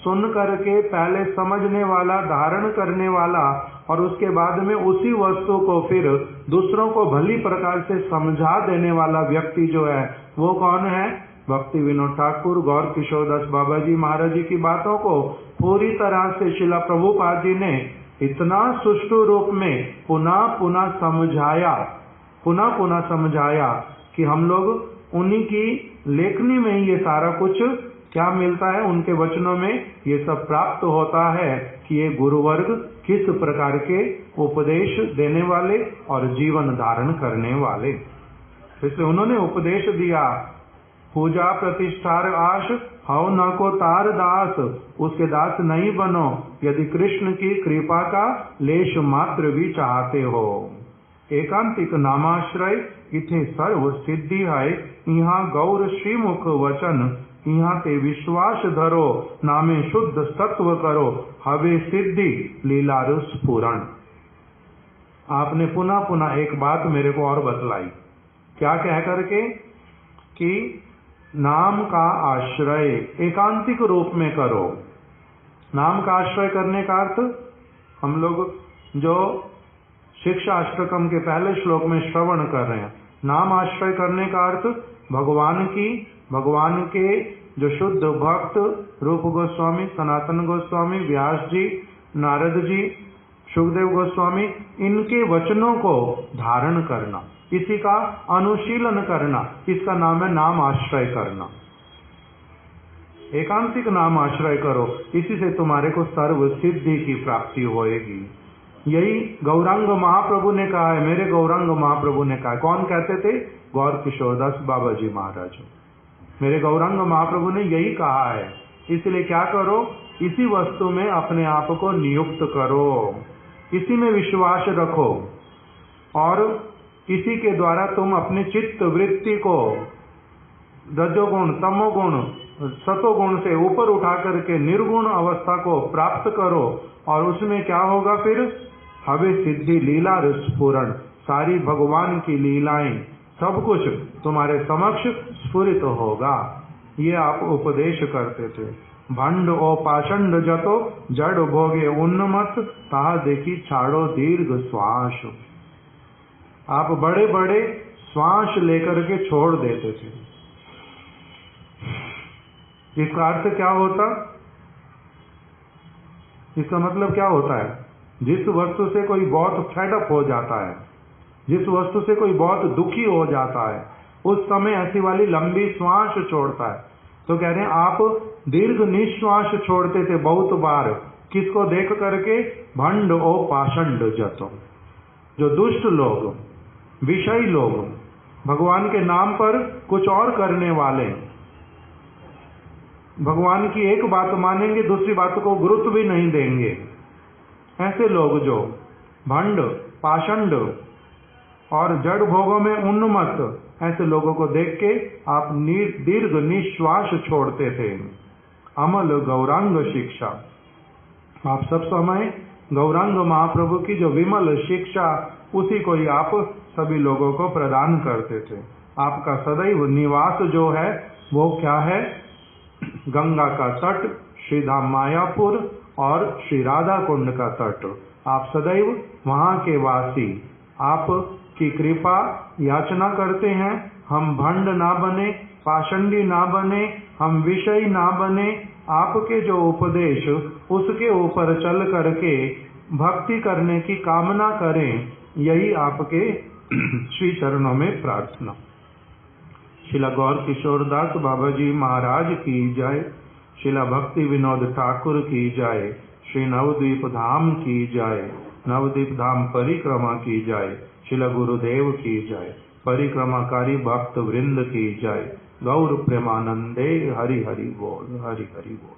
सुन करके पहले समझने वाला, धारण करने वाला और उसके बाद में उसी वस्तु को फिर दूसरों को भली प्रकार से समझा देने वाला व्यक्ति जो है वो कौन है? भक्ति विनोद ठाकुर गौर किशोर दास बाबा जी महाराज जी की बातों को पूरी तरह से शिला प्रभुपाद जी ने इतना सुष्ठु रूप में पुनः पुनः समझाया कि हम लोग उन्हीं की लेखनी में ही ये सारा कुछ क्या मिलता है, उनके वचनों में ये सब प्राप्त होता है कि ये गुरुवर्ग किस प्रकार के उपदेश देने वाले और जीवन धारण करने वाले। इसलिए उन्होंने उपदेश दिया, पूजा प्रतिष्ठार आश हव न को तार दास, उसके दास नहीं बनो यदि कृष्ण की कृपा का लेश मात्र भी चाहते हो। एकांतिक नामाश्रय इथे सर्व सिद्धि है, यहाँ गौर श्रीमुख वचन यहाँ ते विश्वास धरो, नामे शुद्ध सत्व करो हवे सिद्धि लीला स्फुरण। आपने पुनः पुनः एक बात मेरे को और बतलाई, क्या कह करके कि नाम का आश्रय एकांतिक रूप में करो। नाम का आश्रय करने का अर्थ हम लोग जो शिक्षा अष्टकम के पहले श्लोक में श्रवण कर रहे हैं, नाम आश्रय करने का अर्थ भगवान के जो शुद्ध भक्त रूप गोस्वामी, सनातन गोस्वामी, व्यास जी, नारद जी, सुखदेव गोस्वामी, इनके वचनों को धारण करना, इसी का अनुशीलन करना, इसका नाम है नाम आश्रय करना। एकांतिक नाम आश्रय करो, इसी से तुम्हारे को सर्व सिद्धि की प्राप्ति होएगी। यही गौरांग महाप्रभु ने कहा है, मेरे गौरांग महाप्रभु ने कहा है। कौन कहते थे? गौर किशोर दास बाबा जी महाराज। मेरे गौरांग महाप्रभु ने यही कहा है। इसलिए क्या करो? इसी वस्तु में अपने आप को नियुक्त करो, इसी में विश्वास रखो और इसी के द्वारा तुम अपने चित्त वृत्ति को रजोगुण, तमोगुण, सतोगुण से ऊपर उठा करके निर्गुण अवस्था को प्राप्त करो और उसमें क्या होगा फिर? हवे सिद्धि लीला स्फुरण, सारी भगवान की लीलाएं सब कुछ तुम्हारे समक्ष स्फुरित होगा। ये आप उपदेश करते थे। भंड ओ पाषंड जतो जड़ भोगे उन्नमत, ताहा देखी छाड़ो दीर्घ श्वास। आप बड़े बड़े श्वास लेकर के छोड़ देते थे। इसका अर्थ क्या होता? इसका मतलब क्या होता है? जिस वस्तु से कोई बहुत फेडअप हो जाता है, जिस वस्तु से कोई बहुत दुखी हो जाता है, उस समय ऐसी वाली लंबी श्वास छोड़ता है। तो कह रहे हैं आप दीर्घ निश्वास छोड़ते थे बहुत बार। किसको देख करके? भंड ओ पाषंड जतो, जो दुष्ट लोग, विषयी लोग, भगवान के नाम पर कुछ और करने वाले, भगवान की एक बात मानेंगे, दूसरी बात को गुरुत्व भी नहीं देंगे, ऐसे लोग जो भंड, पाषंड और जड़ भोगों में उन्मत्त, ऐसे लोगों को देख के आप दीर्घ निश्वास छोड़ते थे। अमल गौरांग शिक्षा, आप सब समय गौरांग महाप्रभु की जो विमल शिक्षा, उसी को ही आप सभी लोगों को प्रदान करते थे। आपका सदैव निवास जो है वो क्या है? गंगा का तट, श्रीधाम मायापुर और श्री राधा कुंड का तट। आप सदैव वहाँ के वासी, आप की कृपा याचना करते हैं। हम भंड ना बने, पाषंडी ना बने, हम विषयी ना बने, आपके जो उपदेश उसके ऊपर चल करके भक्ति करने की कामना करें, यही आपके श्री चरणों में प्रार्थना। शिला गौर किशोर दास बाबा जी महाराज की जय, शिला भक्ति विनोद ठाकुर की जय, श्री नवद्वीप धाम की जय, नवद्वीप धाम परिक्रमा की जय, शिला गुरुदेव की जय, परिक्रमाकारी भक्त वृंद की जय। गौर प्रेमानंदे हरि हरि बोल, हरि हरि बोल।